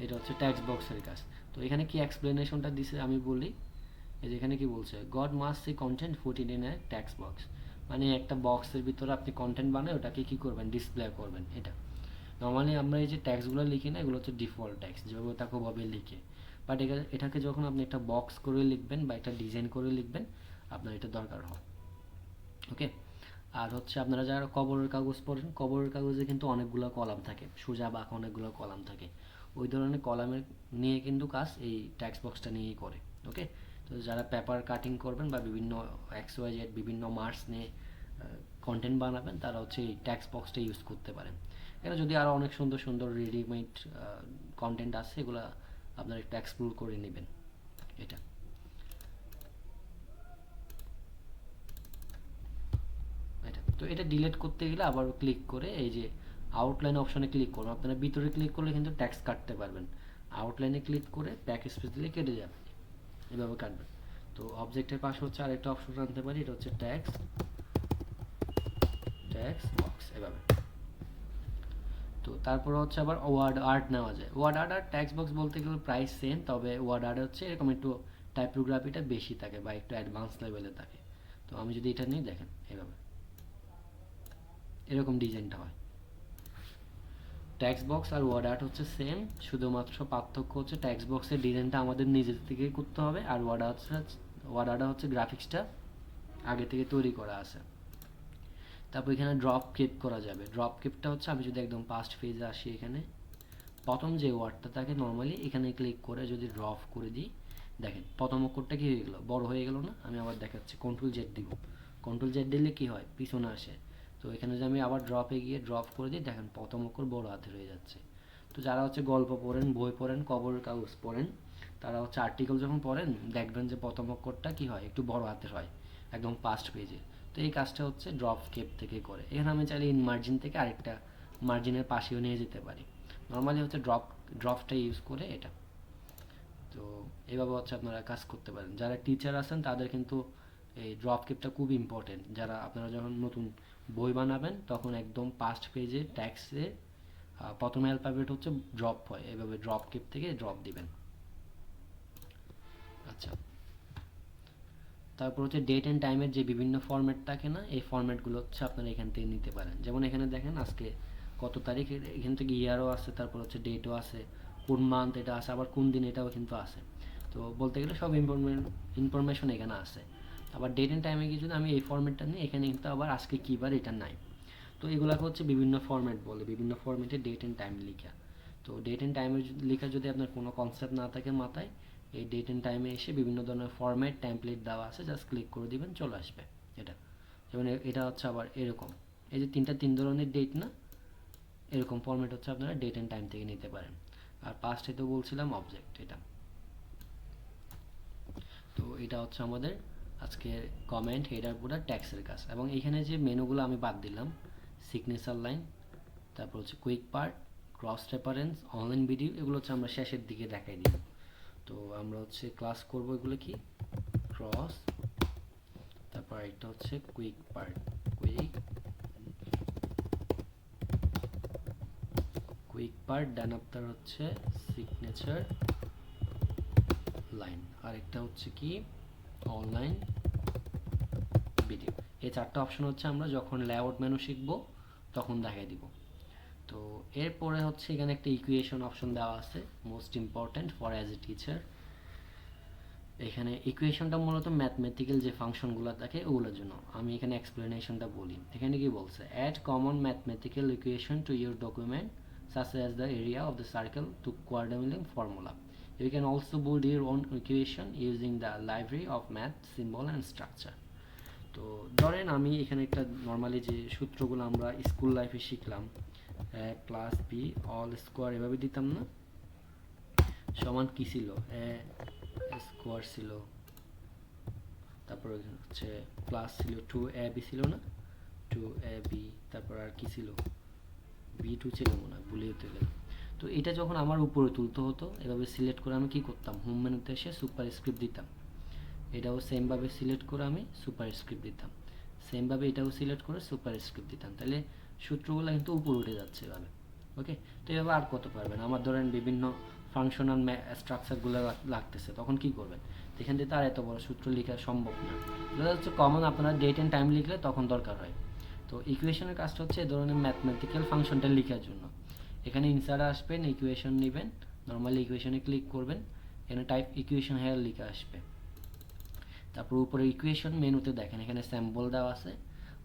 Speaker 1: এটা হচ্ছে ট্যাক্স বক্সের কাজ। তো এখানে কি এক্সপ্লেনেশনটা দিছে আমি বলি, এই যে এখানে কি বলছে, god must see content put in a text box, মানে একটা বক্সের ভিতরে আপনি কন্টেন্ট বানায় ওটাকে কি করবেন, ডিসপ্লে করবেন। এটা নর্মালি আমরা এই যে ট্যাক্সগুলো লিখি না, এগুলো হচ্ছে ডিফল্ট ট্যাক্স, যেভাবে তাকে ওভাবে লিখে। বাট এটাকে যখন আপনি একটা বক্স করে লিখবেন বা একটা ডিজাইন করে লিখবেন, আপনার এটা দরকার হয়। ওকে। আর হচ্ছে আপনারা যারা কবরের কাগজ পড়েন, কবরের কাগজে কিন্তু অনেকগুলো কলাম থাকে, সোজা বাঁকা অনেকগুলো কলাম থাকে, ওই ধরনের কলামের নিয়ে কিন্তু কাজ এই ট্যাক্স বক্সটা নিয়েই করে। ওকে। তো যারা পেপার কাটিং করবেন বা বিভিন্ন XYZ বিভিন্ন মার্কস নিয়ে কন্টেন্ট বানাবেন, তারা হচ্ছে এই ট্যাক্স বক্সটা ইউজ করতে পারেন। এখানে যদি আরও অনেক সুন্দর সুন্দর রেডিমেড কন্টেন্ট আছে, এগুলো আপনারা একটু এক্সপ্লোর করে নেবেন। এটা তো এটা ডিলিট করতে গেলে আবার ক্লিক করে এই যে আউটলাইন অপশনে ক্লিক করুন। আপনারা ভিতরে ক্লিক করলে কিন্তু ট্যাক্স কাটতে পারবেন, আউটলাইনে ক্লিক করে ব্যাক স্পেস দিলে কেটে যাবে, এভাবে কাটবেন। তো অবজেক্টের পাশে হচ্ছে আরেকটা অপশন আনতে পারি, এটা হচ্ছে ট্যাক্স বক্স এভাবে। তো তারপরে হচ্ছে আবার ওয়ার্ড আর্ট নেওয়া যায়। ওয়ার্ড আর্ট আর ট্যাক্স বক্স বলতে গেলে প্রাইস সেম, তবে ওয়ার্ড আর্ট হচ্ছে এরকম একটু টাইপোগ্রাফিটা বেশি থাকে বা একটু অ্যাডভান্স লেভেলে থাকে। তো আমি যদি এটা নিই, দেখেন এভাবে এরকম ডিজাইনটা হয়। ট্যাক্স বক্স আর ওয়ার্ড আর্ট হচ্ছে সেম, শুধুমাত্র পার্থক্য হচ্ছে ট্যাক্স বক্সের ডিজাইনটা আমাদের নিজের থেকে করতে হবে, আর ওয়ার্ড আর্ট হচ্ছে গ্রাফিক্সটা আগে থেকে তৈরি করা আছে। তারপর এখানে ড্রপ ক্লিপ করা যাবে। ড্রপ ক্লিপটা হচ্ছে আমি যদি একদম পাস্ট পেজে আসি, এখানে প্রথম যে ওয়ার্ডটা থাকে নর্মালি এখানে ক্লিক করে যদি ড্রপ করে দিই, দেখেন প্রথম অক্ষরটা কি হয়ে গেল, বড় হয়ে গেল না। আমি আবার দেখাচ্ছি, কন্ট্রোল জেড দিব, কন্ট্রোল জেড দিলে কি হয়, পিছনে আসে। তো এখানে যদি আমি আবার ড্রপে গিয়ে ড্রপ করে দিই, দেখেন প্রথম অক্ষর বড় হাতের হয়ে যাচ্ছে। তো যারা হচ্ছে গল্প পড়েন, বই পড়েন, খবরের কাগজ পড়েন, তারা হচ্ছে আর্টিকেল যখন পড়েন দেখবেন যে প্রথম অক্ষরটা কি হয়, একটু বড় হাতের হয় একদম ফার্স্ট পেজে। তো এই কাজটা হচ্ছে ড্রপ কেপ থেকে করে। এখানে আমি চাইলে ইন মার্জিন থেকে আরেকটা মার্জিনের পাশেও নিয়ে যেতে পারি। নর্মালি হচ্ছে ড্রপটা ইউজ করে এটা। তো এইভাবে হচ্ছে আপনারা কাজ করতে পারেন। যারা টিচার আছেন তাদের কিন্তু এই ড্রপ কিপটা খুব ইম্পর্টেন্ট। যারা আপনারা যখন নতুন বই বানাবেন তখন একদম ফার্স্ট পেজে ট্যাক্সে প্রথম অ্যালফাবেট হচ্ছে ড্রপ হয়, এভাবে ড্রপ কিপ থেকে ড্রপ দিবেন। আচ্ছা, তারপর হচ্ছে ডেট অ্যান্ড টাইমের যে বিভিন্ন ফরম্যাট থাকে না, এই ফরম্যাটগুলো হচ্ছে আপনারা এখান থেকে নিতে পারেন। যেমন এখানে দেখেন আজকে কত তারিখ, এখান থেকে ইয়ারও আছে, তারপর হচ্ছে ডেটও আছে, কোন মান্থ এটা আছে, আবার কোন দিন এটাও কিন্তু আছে। তো বলতে গেলে সব ইনফরমেশন এখানে আছে। আবার ডেট অ্যান্ড টাইমে গিয়ে যদি আমি এই ফরম্যাটটা নিই, এখানে কিন্তু আবার আজকে কী বার এটা নাই। তো এগুলোকে হচ্ছে বিভিন্ন ফরম্যাট বলে, বিভিন্ন ফরম্যাটে ডেট অ্যান্ড টাইম লেখা। তো ডেট অ্যান্ড টাইমের লেখা যদি আপনার কোনো কনসেপ্ট না থাকে মাথায়, এই ডেট অ্যান্ড টাইমে এসে বিভিন্ন ধরনের ফরম্যাট টেমপ্লেট দেওয়া আছে, জাস্ট ক্লিক করে দিবেন, চলে আসবে এটা। যেমন এটা হচ্ছে আবার এরকম, এই যে তিন ধরনের ডেট না, এরকম ফরম্যাট হচ্ছে আপনারা ডেট অ্যান্ড টাইম থেকে নিতে পারেন। আর পাস্টে তো বলছিলাম অবজেক্ট এটা। তো এটা হচ্ছে আমাদের আজকে কমেন্ট, হেডার, ফুটার, ট্যাক্সের কাজ। এবং এখানে যে মেনুগুলো আমি বাদ দিলাম, সিগনেচার লাইন, তারপর হচ্ছে quick part, cross reference, online video, এগুলো হচ্ছে আমরা শেষের দিকে দেখাই দিব। তো আমরা হচ্ছে ক্লাস করব এগুলো কি, ক্রস, তারপর এটা হচ্ছে কুইক পার্ট, কুইক পার্ট, দেন আপনার হচ্ছে সিগনেচার লাইন, আর একটা হচ্ছে কি অনলাইন ভিডিও। এই চারটা অপশন হচ্ছে আমরা যখন লেআউট মেনু শিখবো তখন দেখাই দিব। তো এরপরে হচ্ছে এখানে একটা ইকুয়েশন অপশন দেওয়া আছে, most important for as a teacher. এখানে ইকুয়েশনটা মূলত ম্যাথমেটিক্যাল যে ফাংশনগুলো থাকে ওগুলোর জন্য। আমি এখানে এক্সপ্লেনেশনটা বলি। এখানে কি বলছে, add common mathematical equation to your document such as the area of the circle to coordinating formula. You can also build your own equation using the library of math, symbol and structure. তো ধরেন আমি এখানে একটা normally যে সূত্রগুলো আমরা school লাইফে শিখলাম, এ প্লাস বি অল স্কোয়ার এভাবে দিতাম না, সমান কি ছিল, এ স্কোয়ার ছিল, তারপর হচ্ছে প্লাস ছিল 2ab ছিল না, 2ab, তারপর আর কি ছিল, b2 ছিল মনে হয়, ভুলে যেতে গেলাম। তো এটা যখন আমার উপরে তুলতে হতো, এভাবে সিলেক্ট করে আমি কি করতাম, হোম মেনুতে এসে সুপার স্ক্রিপ্ট দিতাম, এটাও সেমভাবে সিলেক্ট করে আমি সুপার স্ক্রিপ্ট দিতাম, সেমভাবে এটাও সিলেক্ট করে সুপার স্ক্রিপ্ট দিতাম, তাহলে সূত্রগুলো কিন্তু উপরে উঠে যাচ্ছে এভাবে। ওকে, তো এভাবে আর কত পারবেন। আমার ধরেন বিভিন্ন ফাংশনাল স্ট্রাকচারগুলো লাগতেছে, তখন কি করবেন, এখান থেকে তার এত বড় সূত্র লেখা সম্ভব না। এটা হচ্ছে কমন আপনারা ডেট অ্যান্ড টাইম লিখলে তখন দরকার হয়। তো ইকুয়েশনের কাজটা হচ্ছে এই ধরনের ম্যাথমেটিক্যাল ফাংশনটা লেখার জন্য। এখানে ইনসার্ট আসবেন, ইকুয়েশন নেবেন, নর্মালি ইকুয়েশনে ক্লিক করবেন, এখানে টাইপ ইকুয়েশন হেয়ার লিখে আসবে। তারপর উপরে ইকুয়েশন মেনুতে দেখেন এখানে স্যাম্পল দেওয়া আছে,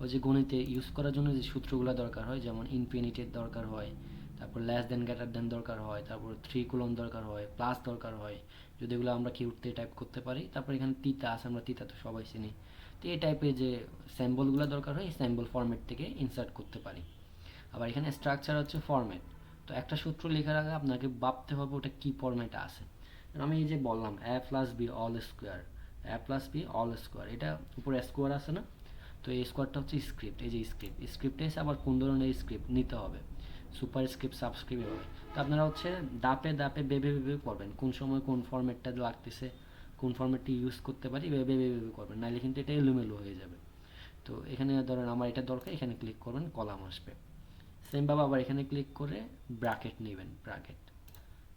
Speaker 1: ওই যে গণিতে ইউজ করার জন্য যে সূত্রগুলো দরকার হয়, যেমন ইনফিনিটের দরকার হয়, তারপর লেস দেন গ্রেটার দেন দরকার হয়, তারপর 3 কোলন দরকার হয়, প্লাস দরকার হয়, যদি এগুলো আমরা কিউতে টাইপ করতে পারি। তারপর এখানে তিতা আছে, আমরা তিতা তো সবাই চিনি। তো এই টাইপের যে স্যাম্পলগুলো দরকার হয়, এই স্যাম্পল ফরম্যাট থেকে ইনসার্ট করতে পারি। আবার এখানে স্ট্রাকচার হচ্ছে ফরম্যাট। তো একটা সূত্র লেখার আগে আপনাকে ভাবতে হবে ওটা কি ফরম্যাটে আছে। আমি এই যে বললাম a plus B all square, a plus B all square, এটা উপরে স্কোয়ার আছে না, তো এই স্কোয়ারটা হচ্ছে স্ক্রিপ্ট, এই যে স্ক্রিপ্টে এসে আবার কোন ধরনের স্ক্রিপ্ট নিতে হবে, সুপার স্ক্রিপ্ট, সাবস্ক্রিপ্ট এভাবে। তো আপনারা হচ্ছে ধাপে ধাপে ভেবে করবেন, কোন সময় কোন ফরম্যাটটা লাগতেছে, কোন ফরম্যাটটি ইউজ করতে পারি, ভেবে করবেন, নাহলে কিন্তু এটা এলোমেলো হয়ে যাবে। তো এখানে ধরেন আমার এটা দরকার, এখানে ক্লিক করবেন, কলাম আসবে। সেমভাবে আবার এখানে ক্লিক করে ব্র্যাকেট নেবেন, ব্র্যাকেট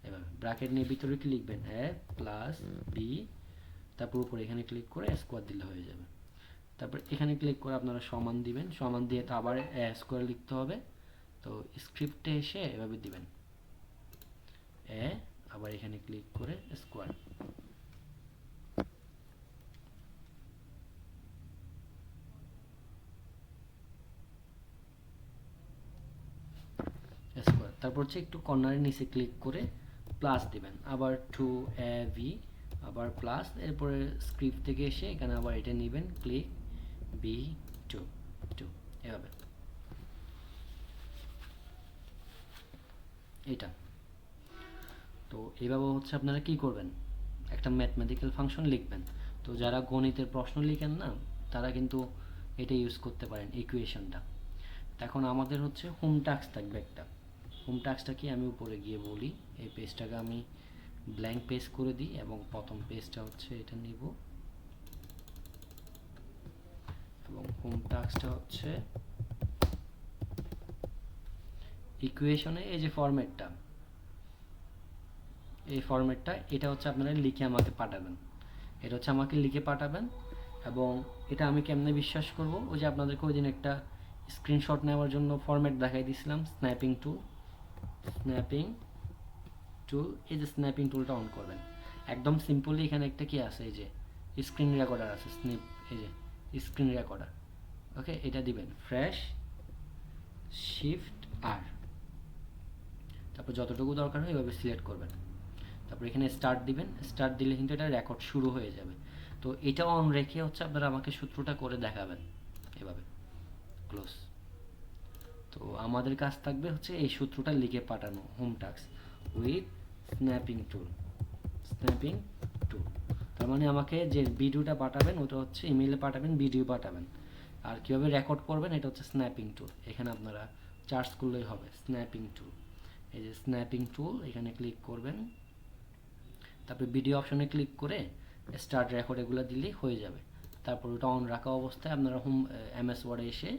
Speaker 1: এভাবে ব্র্যাকেট নিয়ে ভিতরে কি লিখবেন, এ প্লাস বি, তারপর উপরে এখানে ক্লিক করে স্কোয়ার দিলে হয়ে যাবে। তারপর এখানে ক্লিক করে আপনারা সমান দিবেন, সমান দিয়ে তো আবার এ স্কোয়ার লিখতে হবে। তো স্ক্রিপ্টে এসে এভাবে দিবেন এ, আবার এখানে ক্লিক করে স্কোয়ার। তারপর হচ্ছে একটু কর্নারের নিচে ক্লিক করে প্লাস দিবেন, আবার 2ab, আবার প্লাস, এরপরে স্ক্রিপ্ট থেকে এসে এখানে আবার এটা নেবেন, ক্লিক b2 এভাবে, এটা। তো এইভাবে হচ্ছে আপনারা কি করবেন, একটা ম্যাথমেটিক্যাল ফাংশন লিখবেন। তো যারা গণিতের প্রশ্ন লিখেন না, তারা কিন্তু এটা ইউজ করতে পারেন, ইকুয়েশনটা। এখন আমাদের হচ্ছে হোম টাস্ক থাকবে একটা। হোম টাস্কটা কি আমি উপরে গিয়ে বলি, এই পেজটাকে আমি ব্ল্যাঙ্ক পেজ করে দিই এবং প্রথম পেজটা হচ্ছে এটা নিব, এবং হোম টাস্কটা হচ্ছে ইকুয়েশনে এই যে ফরম্যাটটা, এই ফরম্যাটটা এটা হচ্ছে আপনারা লিখে আমাকে পাঠাবেন, এটা হচ্ছে আমাকে লিখে পাঠাবেন। এবং এটা আমি কেমনে বিশ্বাস করব, ওই যে আপনাদেরকে ওই দিন একটা স্ক্রিনশট নেওয়ার জন্য ফরম্যাট দেখাই দিয়েছিলাম, স্ন্যাপিং টুল। এই যে স্ন্যাপিং টুলটা অন করবেন, একদম সিম্পলি এখানে একটা কি আছে, এই যে স্ক্রিন রেকর্ডার আছে, এই যে স্ক্রিন রেকর্ডার, ওকে, এটা দিবেন ফ্রেশ শিফট আর, তারপর যতটুকু দরকার হয় এভাবে সিলেক্ট করবেন, তারপর এখানে স্টার্ট দিবেন, স্টার্ট দিলে কিন্তু এটা রেকর্ড শুরু হয়ে যাবে। তো এটা অন রেখে হচ্ছে আপনারা আমাকে সূত্রটা করে দেখাবেন এভাবে, ক্লোজ। তো আমাদের কাজ থাকবে হচ্ছে এই সূত্রটা লিখে পাঠানো, হোম টাস্ক উইথ স্ন্যাপিং টুল। তার মানে আমাকে যে ভিডিওটা পাঠাবেন ওটা হচ্ছে ইমেইলে পাঠাবেন, ভিডিও পাঠাবেন, আর কীভাবে রেকর্ড করবেন এটা হচ্ছে স্ন্যাপিং টুল। এখানে আপনারা চার্জ করলেই হবে স্ন্যাপিং টুল, এই যে স্ন্যাপিং টুল, এখানে ক্লিক করবেন, তারপরে ভিডিও অপশনে ক্লিক করে স্টার্ট রেকর্ড এগুলো দিলেই হয়ে যাবে। তারপর ওটা অন রাখা অবস্থায় আপনারা হোম এমএস ওয়ার্ডে এসে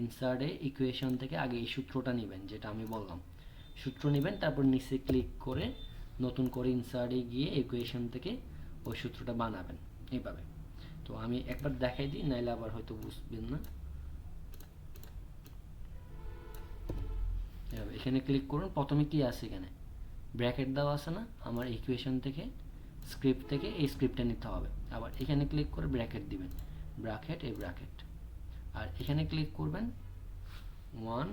Speaker 1: ইনসার্টে ইকুয়েশন থেকে আগে এই সূত্রটা নেবেন, যেটা আমি বললাম সূত্র নেবেন, তারপর নিচে ক্লিক করে নতুন করে ইনসার্টে গিয়ে ইকুয়েশন থেকে ওই সূত্রটা বানাবেন এইভাবে। তো আমি একবার দেখাই দিই, নাইলে আবার হয়তো বুঝবেন না। এখানে ক্লিক করুন, প্রথমে কি আছে এখানে ব্র্যাকেট দেওয়া আছে না, আমার ইকুয়েশন থেকে স্ক্রিপ্ট থেকে এই স্ক্রিপ্টটা নিতে হবে। আবার এখানে ক্লিক করে ব্র্যাকেট দিবেন, ব্র্যাকেট এই ব্র্যাকেট, আর এখানে ক্লিক করবেন 1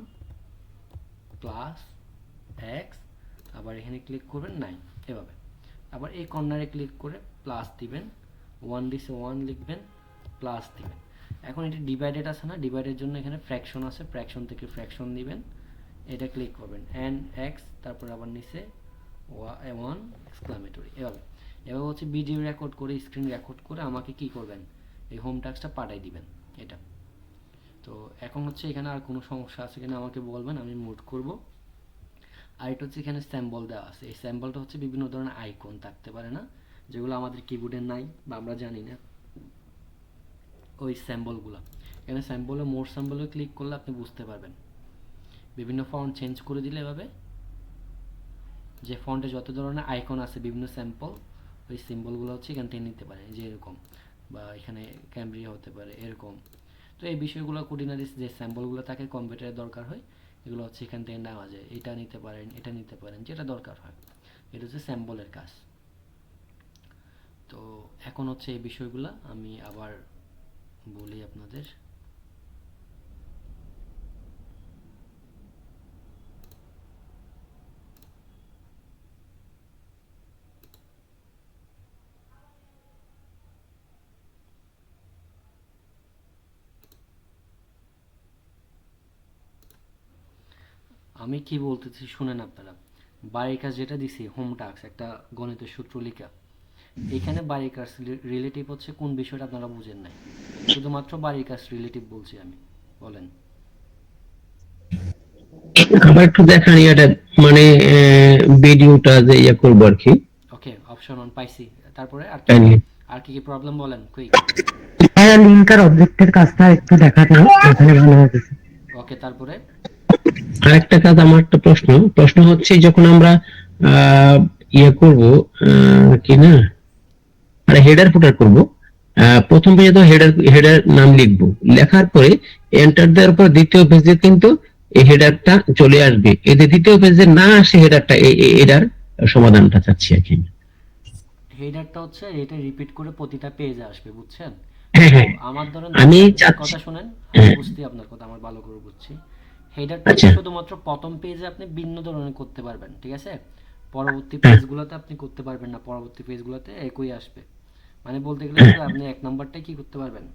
Speaker 1: প্লাস এক্স, আবার এখানে ক্লিক করবেন 9 এভাবে। আবার এই কর্নারে ক্লিক করে প্লাস দিবেন, 1 দিছে 1 লিখবেন, প্লাস দিবেন। এখন এটা ডিভাইডেড আছে না, ডিভাইডের জন্য এখানে ফ্র্যাকশন আছে, ফ্র্যাকশন থেকে ফ্র্যাকশন দিবেন, এটা ক্লিক করবেন এন এক্স, তারপর আবার নিচে 1 এক্সক্লামেটরি এভাবে। এভাবে হচ্ছে ভিডিও রেকর্ড করে স্ক্রিন রেকর্ড করে আমাকে কি করবেন, এই হোম টাস্কটা পাঠাই দিবেন এটা। তো এখন হচ্ছে এখানে আর কোনো সমস্যা আছে কিনা আমাকে বলবেন, আমি মুড করব। আর এটা হচ্ছে এখানে স্যাম্বল দেওয়া আছে, এই স্যাম্বলটা হচ্ছে বিভিন্ন ধরনের আইকন থাকতে পারে না, যেগুলো আমাদের কিবোর্ডে নাই বা আমরা জানি না, ওই স্যাম্বলগুলো। এখানে স্যাম্বলে মোর স্যাম্বলে ক্লিক করলে আপনি বুঝতে পারবেন। বিভিন্ন ফন্ট চেঞ্জ করে দিলে এভাবে যে ফন্টে যত ধরনের আইকন আছে বিভিন্ন স্যাম্পল, ওই সিম্বলগুলো হচ্ছে এখান থেকে নিতে পারেন, যে এরকম, বা এখানে ক্যামব্রিয়া হতে পারে এরকম। তো এই বিষয়গুলো কুটিনারি যে স্যাম্পলগুলো থাকে কম্পিউটারের দরকার হয়, এগুলো হচ্ছে এখান থেকে নেওয়া যায়, এটা নিতে পারেন, এটা নিতে পারেন, যেটা দরকার হয়। এটা হচ্ছে স্যাম্পলের কাজ। তো এখন হচ্ছে এই বিষয়গুলো আমি আবার বলি আপনাদের। আমি কি বলতেছি শুনেন আপনারা। বাড়ির কাজ যেটা দিছি হোম টাস্ক, একটা গণিতের সূত্র লেখা, এখানে বাড়ির কাজ রিলেটিভ হচ্ছে কোন বিষয়টা আপনারা বুঝেন নাই, শুধুমাত্র বাড়ির কাজ রিলেটিভ বলছি আমি, বলেন।
Speaker 3: আবার একটু দেখান ইয়াটা, মানে ভিডিওটা যে ইয়ে করবো আর কি।
Speaker 1: ওকে, অপশন অন পাইছি, তারপরে আর কি
Speaker 3: Kindly.
Speaker 1: আর কি কি প্রবলেম বলেন কুইক।
Speaker 5: ভাইয়া লিঙ্ক আর অবজেক্টের কাজটা একটু দেখাতে এখানে ভালো হবে।
Speaker 1: ওকে, তারপরে
Speaker 3: আরেকটা কাজ, আমার একটা প্রশ্ন হচ্ছে, যখন আমরা ইয়ে করবো কি না, মানে হেডার ফুটার করবো, প্রথম পেজে তো হেডার নাম লিখবো, লেখার পরে এন্টার দেওয়ার পর দ্বিতীয় পেজে কিন্তু এই হেডারটা চলে আসবে। এতে দ্বিতীয় পেজে না আসে হেডারটা, এটার সমাধানটা চাচ্ছি আর কি।
Speaker 1: হেডারটা হচ্ছে এটা রিপিট করে প্রতিটা পেজে আসবে, বুঝছেন?
Speaker 3: হ্যাঁ হ্যাঁ,
Speaker 1: আমার ধরেন
Speaker 3: আমি
Speaker 1: কথা
Speaker 3: চাচ্ছি।
Speaker 1: শুনেন, আমি
Speaker 3: হ্যাঁ,
Speaker 1: বুঝতে আপনার কথা আমার ভালো করে বুঝছি। হেডারটা
Speaker 3: আচ্ছা।
Speaker 1: শুধুমাত্র প্রথম পেজে আপনি ভিন্ন ধরনের করতে পারবেন, ঠিক আছে? পরবর্তী
Speaker 3: হ্যাঁ,
Speaker 1: পেজগুলোতে আপনি করতে পারবেন না, পরবর্তী পেজগুলোতে একই আসবে। মানে বলতে গেলে শুধু আপনি এক নাম্বারটাই কি করতে পারবেন,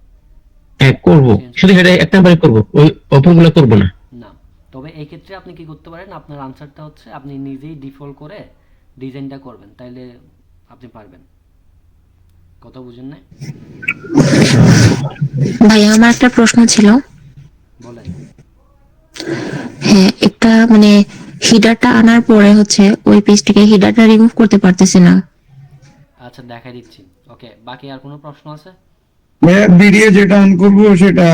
Speaker 3: হ্যাঁ করবো,
Speaker 1: চেঞ্জ
Speaker 3: শুধু হেডার এক নাম্বারে করবো, ওই অপরগুলো করবো না।
Speaker 1: না। তবে এই ক্ষেত্রে আপনি কি করতে পারেন, আপনার আনসারটা হচ্ছে আপনি নিজেই ডিফল্ট করে ডিজাইনটা করবেন, তাইলে আপনি পারবেন। কথা বুঝেন না?
Speaker 6: ভাইয়া আমার একটা প্রশ্ন ছিল।
Speaker 1: বলেন।
Speaker 6: হ্যাঁ, একটা মানে হিডারটা আনার পরে হচ্ছে ওই পেজ থেকে হিডারটা রিমুভ করতে পারতেছি না।
Speaker 1: আচ্ছা, দেখাই দিচ্ছি। ওকে, বাকি আর কোনো প্রশ্ন আছে?
Speaker 2: ভিডিও যেটা অন করবো সেটা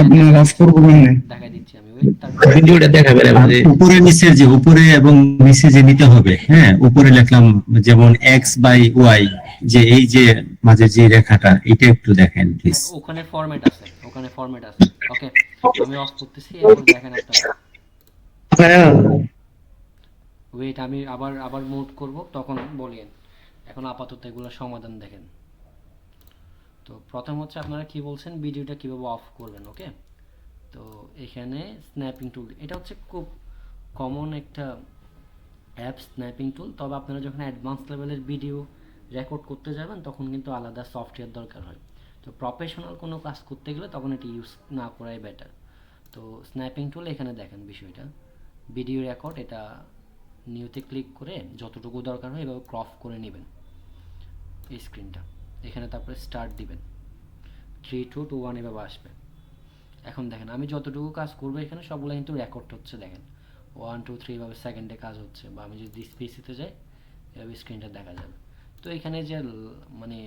Speaker 2: আপনার অফ করবো মানে
Speaker 1: দেখাই দিচ্ছি আমি, ওয়েট। তারপর
Speaker 3: ভিডিওটা দেখাবেন আমাদের।
Speaker 7: উপরে নিচে যে উপরে এবং নিচে যে নিতে হবে, হ্যাঁ, উপরে লিখলাম যেমন এক্স বাই ওয়াই, যে এই যে মাঝে যে রেখাটা, এটা একটু দেখেন প্লিজ।
Speaker 1: ওখানে ফরম্যাট আছে, ওখানে ফরম্যাট আছে। ওকে, আমি অফ করতেছি, এরপর দেখেন আপনারা। ওয়েট, আমি আবার আবার মুভ করব, তখন বলিয়েন। এখন আপাতত এগুলো সমাধান দেখেন। তো প্রথম হচ্ছে আপনারা কি বলছেন, ভিডিওটা কিভাবে অফ করবেন। ওকে, তো এখানে স্ন্যাপিং টুল, এটা হচ্ছে খুব কমন একটা অ্যাপ, স্ন্যাপিং টুল। তবে আপনারা যখন অ্যাডভান্স লেভেলের ভিডিও রেকর্ড করতে যাবেন তখন কিন্তু আলাদা সফটওয়্যার দরকার হয়। তো প্রফেশনাল কোনো কাজ করতে গেলে তখন এটি ইউজ না করাই বেটার। তো স্ন্যাপিং টুল এখানে দেখেন বিষয়টা, ভিডিও রেকর্ড, এটা নিউতে ক্লিক করে যতটুকু দরকার হয় এভাবে ক্রপ করে নেবেন এই স্ক্রিনটা। এখানে তারপরে স্টার্ট দিবেন, 3 2 2 1 এভাবে আসবে। এখন দেখেন আমি যতটুকু কাজ করবো এখানে সবগুলো কিন্তু রেকর্ড হচ্ছে। দেখেন 1 2 3 এভাবে সেকেন্ডে কাজ হচ্ছে। বা আমি যদি স্পেসিতে যাই এভাবে স্ক্রিনটা দেখা যাবে। তো এখানে যে মানে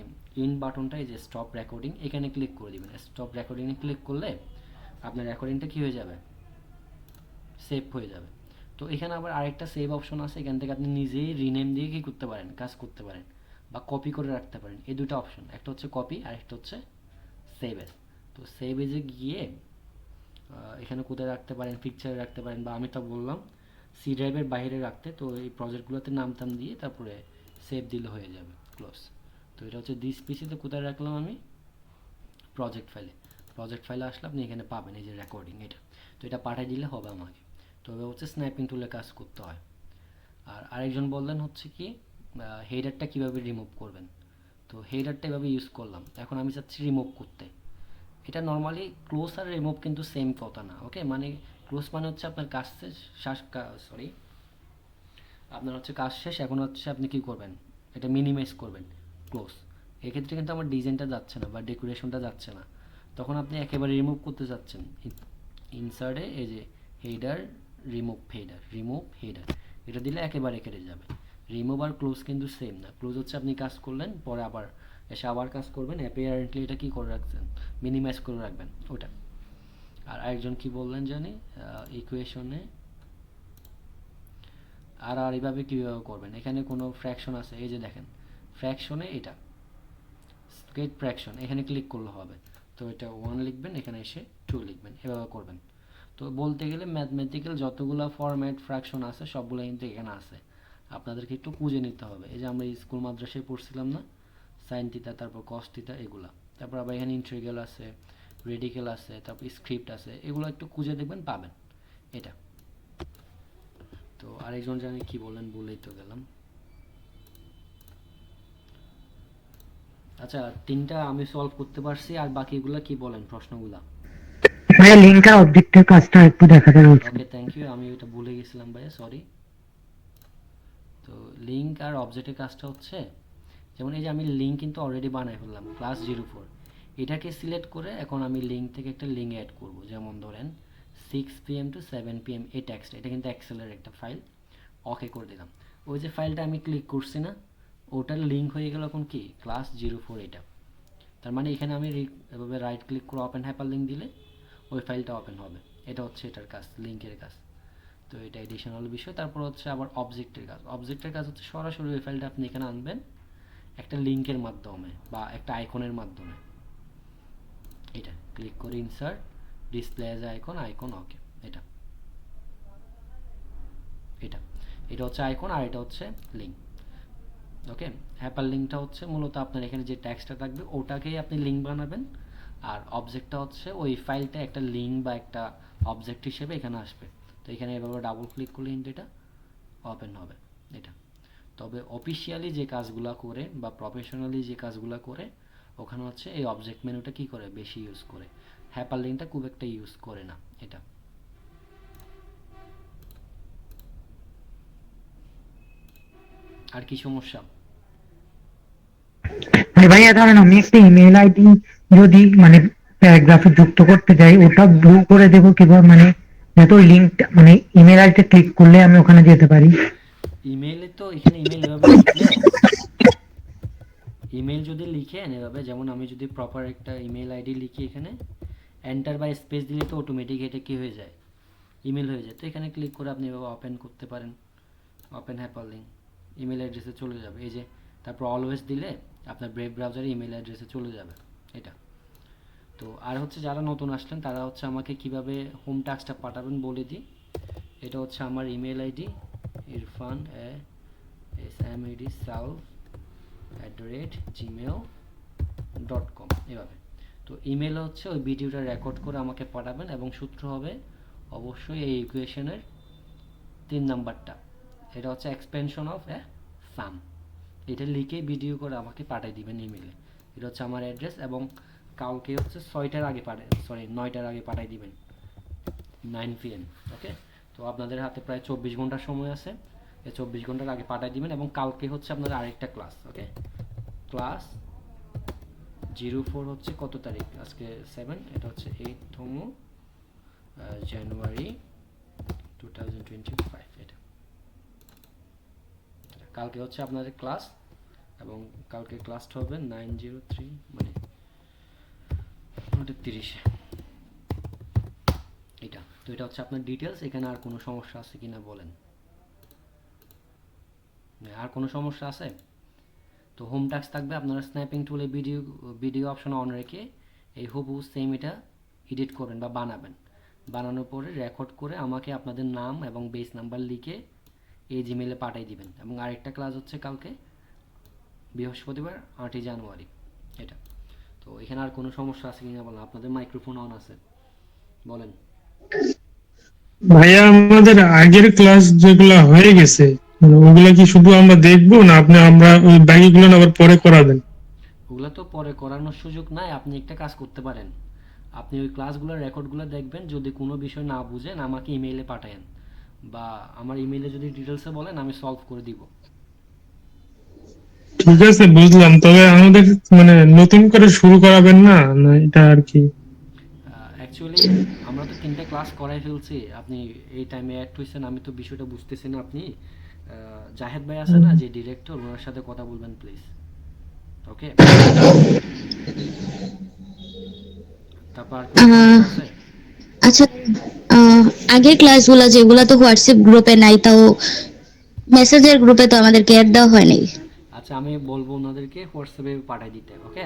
Speaker 1: ইন বাটনটা, এই যে স্টপ রেকর্ডিং, এখানে ক্লিক করে দিবেন। স্টপ রেকর্ডিংয়ে ক্লিক করলে আপনার রেকর্ডিংটা কী হয়ে যাবে, সেভ হয়ে যাবে। তো এখানে আবার আরেকটা সেভ অপশন আছে, এখান থেকে আপনি নিজেই রিনেম দিয়ে কি করতে পারেন, কাজ করতে পারেন, বা কপি করে রাখতে পারেন। এই দুটো অপশন, একটা হচ্ছে কপি আর একটা হচ্ছে সেভ এজ। তো সেভ এজে গিয়ে এখানে কোথায় রাখতে পারেন, পিকচারে রাখতে পারেন, বা আমি তো বললাম সি ড্রাইভের বাইরে রাখতে। তো এই প্রজেক্টগুলোতে নাম টাম দিয়ে তারপরে সেভ দিলে হয়ে যাবে, ক্লোজ। তো এটা হচ্ছে দিস পিসিতে কোথায় রাখলাম আমি, প্রজেক্ট ফাইলে। প্রজেক্ট ফাইলে আসলে আপনি এখানে পাবেন এই যে রেকর্ডিং, এটা। তো এটা পাঠিয়ে দিলে হবে আমাকে। তবে হচ্ছে স্ন্যাপিং টুলে কাজ করতে হয়। আর আরেকজন বললেন হচ্ছে কি হেডারটা কীভাবে রিমুভ করবেন। তো হেডারটা এভাবে ইউজ করলাম, এখন আমি চাচ্ছি রিমুভ করতে। এটা নর্মালি ক্লোজ আর রিমুভ কিন্তু সেম কথা না। ওকে, মানে ক্লোজ মানে হচ্ছে আপনার কাজ শেষ, আপনার হচ্ছে কাজ শেষ, এখন হচ্ছে আপনি কি করবেন, এটা মিনিমাইজ করবেন, ক্লোজ। এক্ষেত্রে কিন্তু আমার ডিজাইনটা যাচ্ছে না বা ডেকোরেশনটা যাচ্ছে না, তখন আপনি একেবারে রিমুভ করতে যাচ্ছেন। ইনসার্টে এই যে হেডার, রিমুভ হেডার, এটা দিলে একেবারে কেটে যাবে। রিমুভ আর ক্লোজ কিন্তু সেম না। ক্লোজ হচ্ছে আপনি কাজ করলেন, পরে আবার এসে আবার কাজ করবেন, অ্যাপিয়ারেন্টলি এটা কী করে রাখছেন, মিনিমাইজ করে রাখবেন ওটা। আর আরেকজন কি বললেন জানি, ইকুয়েশনে আর এইভাবে কীভাবে করবেন। এখানে কোনো ফ্র্যাকশন আছে, এই যে দেখেন ফ্র্যাকশনে, এটা স্কেট ফ্র্যাকশন, এখানে ক্লিক করলে হবে। তো এটা 1 লিখবেন, এখানে এসে 2 লিখবেন, এভাবে করবেন। তো বলতে গেলে ম্যাথমেটিক্যাল যতগুলো ফরম্যাট ফ্র্যাকশন আছে সবগুলো কিন্তু এখানে আছে, আপনাদেরকে একটু খুঁজে নিতে হবে। এই যে আমরা স্কুল মাদ্রাসায় পড়ছিলাম না, সাইন থিটা, তারপর কস থিটা, এগুলা। তারপর আবার এখানে ইন্টিগ্রাল আছে, রেডিক্যাল আছে, তারপর স্ক্রিপ্ট আছে, এগুলো একটু খুঁজে দেখবেন, পাবেন এটা। তো আরেকজন জানি কি বললেন, বলেই তো গেলাম। আচ্ছা, 3টা আমি সলভ করতে পারছি, আর বাকিগুলো কি বলেন প্রশ্নগুলা।
Speaker 5: ভাইয়া লিঙ্ক আর অবজেক্টের কাজটা একটু দেখাতে বলছি।
Speaker 1: ওকে, থ্যাংক ইউ, আমি এটা ভুলে গেছিলাম ভাইয়া, সরি। তো লিঙ্ক আর অবজেক্টের কাজটা হচ্ছে, যেমন এই যে আমি লিঙ্ক কিন্তু অলরেডি বানাই ফেললাম, ক্লাস 04, এটাকে সিলেক্ট করে এখন আমি লিঙ্ক থেকে একটা লিঙ্ক অ্যাড করব। যেমন ধরেন 6 PM to 7 PM, এই টেক্সট, এটা কিন্তু এক্সেলের একটা ফাইল, ওকে করে দিলাম। ওই যে ফাইলটা আমি ক্লিক করছি না, ওটার লিঙ্ক হয়ে গেল এখন কি, ক্লাস 04 এটা। তার মানে এখানে আমি এভাবে রাইট ক্লিক করে ওপেন হাইপার লিঙ্ক দিলে ওই ফাইলটা ওপেন হবে। এটা হচ্ছে এটার কাজ, লিঙ্কের কাজ। তো এটা এডিশনাল বিষয়। তারপর হচ্ছে আবার অবজেক্টের কাজ। অবজেক্টের কাজ হচ্ছে সরাসরি ওই ফাইলটা আপনি এখানে আনবেন একটা লিঙ্কের মাধ্যমে বা একটা আইকনের মাধ্যমে। এটা ক্লিক করে ইনসার্ট, ডিসপ্লে অ্যাজ আইকন, ওকে। এটা এটা এটা হচ্ছে আইকন, আর এটা হচ্ছে লিঙ্ক। ওকে, হ্যাপার লিঙ্কটা হচ্ছে মূলত আপনার এখানে যে টেক্সটটা থাকবে ওটাকেই আপনি লিঙ্ক বানাবেন, আর অবজেক্টটা হচ্ছে ওই ফাইলটা একটা লিঙ্ক বা একটা অবজেক্ট হিসেবে এখানে আসবে। তো এখানে এভাবে ডাবল ক্লিক করলে কিন্তু এটা ওপেন হবে, এটা। তবে অফিসিয়ালি যে কাজগুলো করে বা প্রফেশনালি যে কাজগুলো করে ওখানে হচ্ছে এই অবজেক্ট মেনুটা কি করে, বেশি ইউজ করে। হ্যাপার লিঙ্কটা খুব একটা ইউজ করে না, এটা। আর কি সমস্যা?
Speaker 5: ভাইয়া ধরেন আমি একটা ইমেল আইডি যদি মানে প্যারাগ্রাফে যুক্ত করতে যাই, ওটা ব্লু করে দেবো কিভাবে, মানে যাতে ওই লিঙ্কটা মানে ইমেল আইডিতে ক্লিক করলে আমি ওখানে যেতে পারি।
Speaker 1: ইমেইলে তো এখানে ইমেল এভাবে লিখলে ইমেল যদি লিখেন এভাবে, যেমন আমি যদি প্রপার একটা ইমেল আইডি লিখি এখানে, এন্টার বা স্পেস দিলে তো অটোমেটিক এটা কি হয়ে যায়, ইমেল হয়ে যায়। তো এখানে ক্লিক করে আপনি এভাবে ওপেন করতে পারেন, ওপেন হাইপারলিঙ্ক ইমেল অ্যাড্রেসে চলে যাবে এই যে। তারপর অলওয়েজ দিলে আপনার ব্রেভ ব্রাউজারে ইমেল অ্যাড্রেসে চলে যাবে এটা। তো আর হচ্ছে যারা নতুন আসলেন তারা হচ্ছে আমাকে কিভাবে হোম টাস্কটা পাঠাবেন বলে দিই। এটা হচ্ছে আমার ইমেল আইডি irfan@gmail.com এভাবে। তো ইমেল হচ্ছে ওই ভিডিওটা রেকর্ড করে আমাকে পাঠাবেন এবং সূত্র হবে অবশ্যই এই ইকুয়েশনের 3 নাম্বারটা, এটা হচ্ছে এক্সপেনশন অফ এ সাম। এটা লিখে ভিডিও করে আমাকে পাঠিয়ে দিবেন ইমেলে। এটা হচ্ছে আমার অ্যাড্রেস এবং কালকে হচ্ছে 9টার আগে পাঠিয়ে দিবেন 9 PM। ওকে, তো আপনাদের হাতে প্রায় 24 ঘন্টার সময় আছে, এই 24 ঘন্টার আগে পাঠিয়ে দিবেন। এবং কালকে হচ্ছে আপনাদের আরেকটা ক্লাস, ওকে, ক্লাস 04 হচ্ছে কত তারিখ, আজকে 7, এটা হচ্ছে 8তম জানুয়ারি 2025। এটা কালকে হচ্ছে আপনাদের ক্লাস এবং কালকে ক্লাসটা হবে 903 মানে 30 এটা। তো এটা হচ্ছে আপনার ডিটেলস। এখানে আর কোনো সমস্যা আছে কিনা বলেন, আর কোনো সমস্যা আছে? তো হোম টাস্ক থাকবে, আপনারা স্ন্যাপিং টুলে ভিডিও অপশন অন রেখে এই হুবহু সেম এটা এডিট করবেন বা বানাবেন। বানানোর পরে রেকর্ড করে আমাকে আপনাদের নাম এবং বেস নাম্বার লিখে এই জিমেলে পাঠিয়ে দিবেন। এবং আরেকটা ক্লাস হচ্ছে কালকে বৃহস্পতিবার 8ই জানুয়ারি এটা। তো এখানে আর কোনো সমস্যা আছে কিনা বলেন, আপনাদের মাইক্রোফোন অন আছে, বলেন।
Speaker 2: ভাইয়া আমাদের আগের ক্লাস যেগুলা হয়ে গেছে মানে ওগুলা কি শুধু আমরা দেখবো না আমরা ওই বাকিগুলো না আবার পরে করাবেন?
Speaker 1: ওগুলো তো পরে করানোর সুযোগ নাই। আপনি একটা কাজ করতে পারেন, আপনি ওই ক্লাসগুলোর রেকর্ডগুলো দেখবেন, যদি কোনো বিষয় না বুঝেন আমাকে ইমেইলে পাঠায়েন বা আমার ইমেইলে যদি ডিটেলসে বলেন আমি সলভ করে দিব।
Speaker 2: ঠিক আছে বুঝলাম, তবে আমাদের মানে নতুন করে শুরু করাবেন না, না এটা আর কি?
Speaker 1: অ্যাকচুয়ালি আমরা তো 3টা ক্লাস করাই ফেলছি, আপনি এই টাইমে অ্যাড হয়েছেন, আমি তো বিষয়টা বুঝতেছি না। আপনি জাহেদ ভাই আছে না যে ডিরেক্টর, ওনার সাথে কথা বলবেন প্লিজ, ওকে? তারপর আর কোনো সমস্যা আছে?
Speaker 6: আচ্ছা, আগের ক্লাসগুলো যেগুলো তো হোয়াটসঅ্যাপ গ্রুপে নাই, তাও মেসেঞ্জার গ্রুপে তো আমাদেরকে অ্যাড দেওয়া হয় নাই।
Speaker 1: আচ্ছা, আমি বলবো ওনাদেরকে হোয়াটসঅ্যাপে পাঠিয়ে দিতে, ওকে?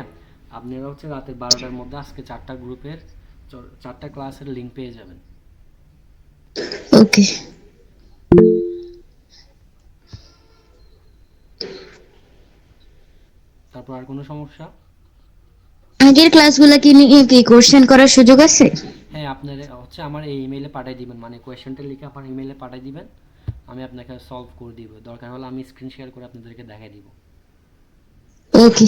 Speaker 1: আপনারা হচ্ছে রাতের 12টার মধ্যে আজকে 4টা গ্রুপের 4টা ক্লাসের লিঙ্ক পেয়ে যাবেন।
Speaker 6: ওকে।
Speaker 1: তারপর আর কোনো সমস্যা?
Speaker 6: আগের ক্লাসগুলো কি নিয়ে কি কোশ্চেন করার সুযোগ আছে?
Speaker 1: হ্যাঁ, আপনার হচ্ছে আমার এই ইমেইলে পাঠিয়ে দিবেন, মানে কোয়েশ্চেনটা লিখে আপনার ইমেইলে পাঠিয়ে দিবেন, আমি আপনাকে সলভ করে দিব। দরকার হলে আমি স্ক্রিন শেয়ার করে আপনাদেরকে দেখাই দিব।
Speaker 6: ওকে।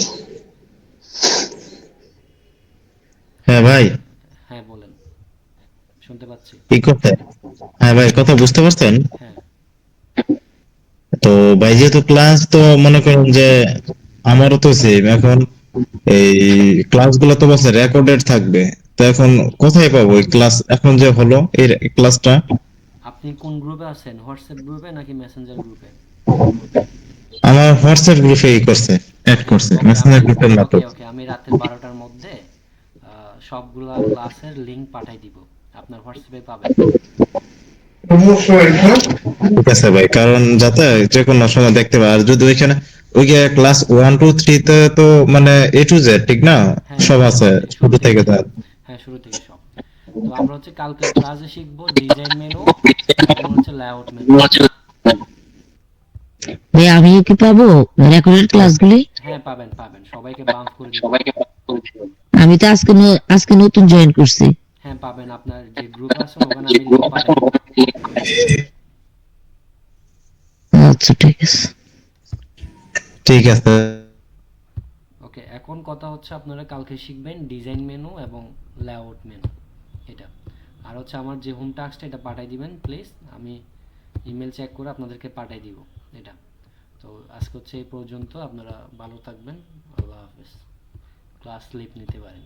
Speaker 8: হ্যাঁ ভাই,
Speaker 1: হ্যাঁ বলেন, শুনতে পাচ্ছি।
Speaker 8: কি করতে? হ্যাঁ ভাই, কথা বুঝতে পারছেন?
Speaker 1: হ্যাঁ
Speaker 8: তো ভাই যেহেতু ক্লাস তো মনে করেন যে আমারও তো সেম এখন, এই ক্লাসগুলো তো বলছে রেকর্ডেড থাকবে, তো এখন কোথায় পাবো এই ক্লাস এখন যে হলো এই ক্লাসটা?
Speaker 1: আপনি কোন গ্রুপে আছেন, হোয়াটসঅ্যাপ গ্রুপে নাকি মেসেঞ্জার গ্রুপে?
Speaker 8: আমার হোয়াটসঅ্যাপ গ্রুপে করছে, অ্যাড করছে, মেসেঞ্জার গ্রুপের না তো।
Speaker 1: ওকে, আমি রাতের 12টার মধ্যে সবগুলা ক্লাসের লিংক পাঠাই দিব, আপনার হোয়াটসঅ্যাপে পাবেন।
Speaker 8: ঠিক আছে ভাই, কারণ যাতে যে কোনো সময় দেখতে পাই। আর যদি ওইখানে ওই যে ক্লাস 1 2 3 তে তো মানে A to Z ঠিক না,
Speaker 1: হ্যাঁ,
Speaker 8: সব আছে শুরু থেকে তার।
Speaker 1: হ্যাঁ শুরু থেকে সব। তো আমরা হচ্ছে কালকের ক্লাসে শিখবো ডিজাইন মেনু এবং হচ্ছে লেআউট মেনু।
Speaker 6: ভাই আমিও কি পাবো রেকর্ডেড ক্লাসগুলি?
Speaker 1: হ্যাঁ পাবেন পাবেন, সবাইকে বাম্প করে দিব।
Speaker 6: আমি তো আজকে নতুন জয়েন করছি।
Speaker 1: হ্যাঁ পাবেন, আপনার যে গ্রুপ আছে ওখানে আমি লিংক পাঠাই দিব।
Speaker 6: আচ্ছা ঠিক আছে।
Speaker 8: ঠিক আছে।
Speaker 1: ওকে, এখন কথা হচ্ছে আপনারা কালকে শিখবেন ডিজাইন মেনু এবং লেআউট মেনু এটা। আর হচ্ছে আমার যে হোম টাস্কটা এটা পাঠিয়ে দিবেন প্লিজ, আমি ইমেল চেক করে আপনাদেরকে পাঠিয়ে দিব এটা। তো আজকে হচ্ছে এই পর্যন্ত, আপনারা ভালো থাকবেন, আল্লাহ হাফেজ। ক্লাস স্লিপ নিতে পারেন।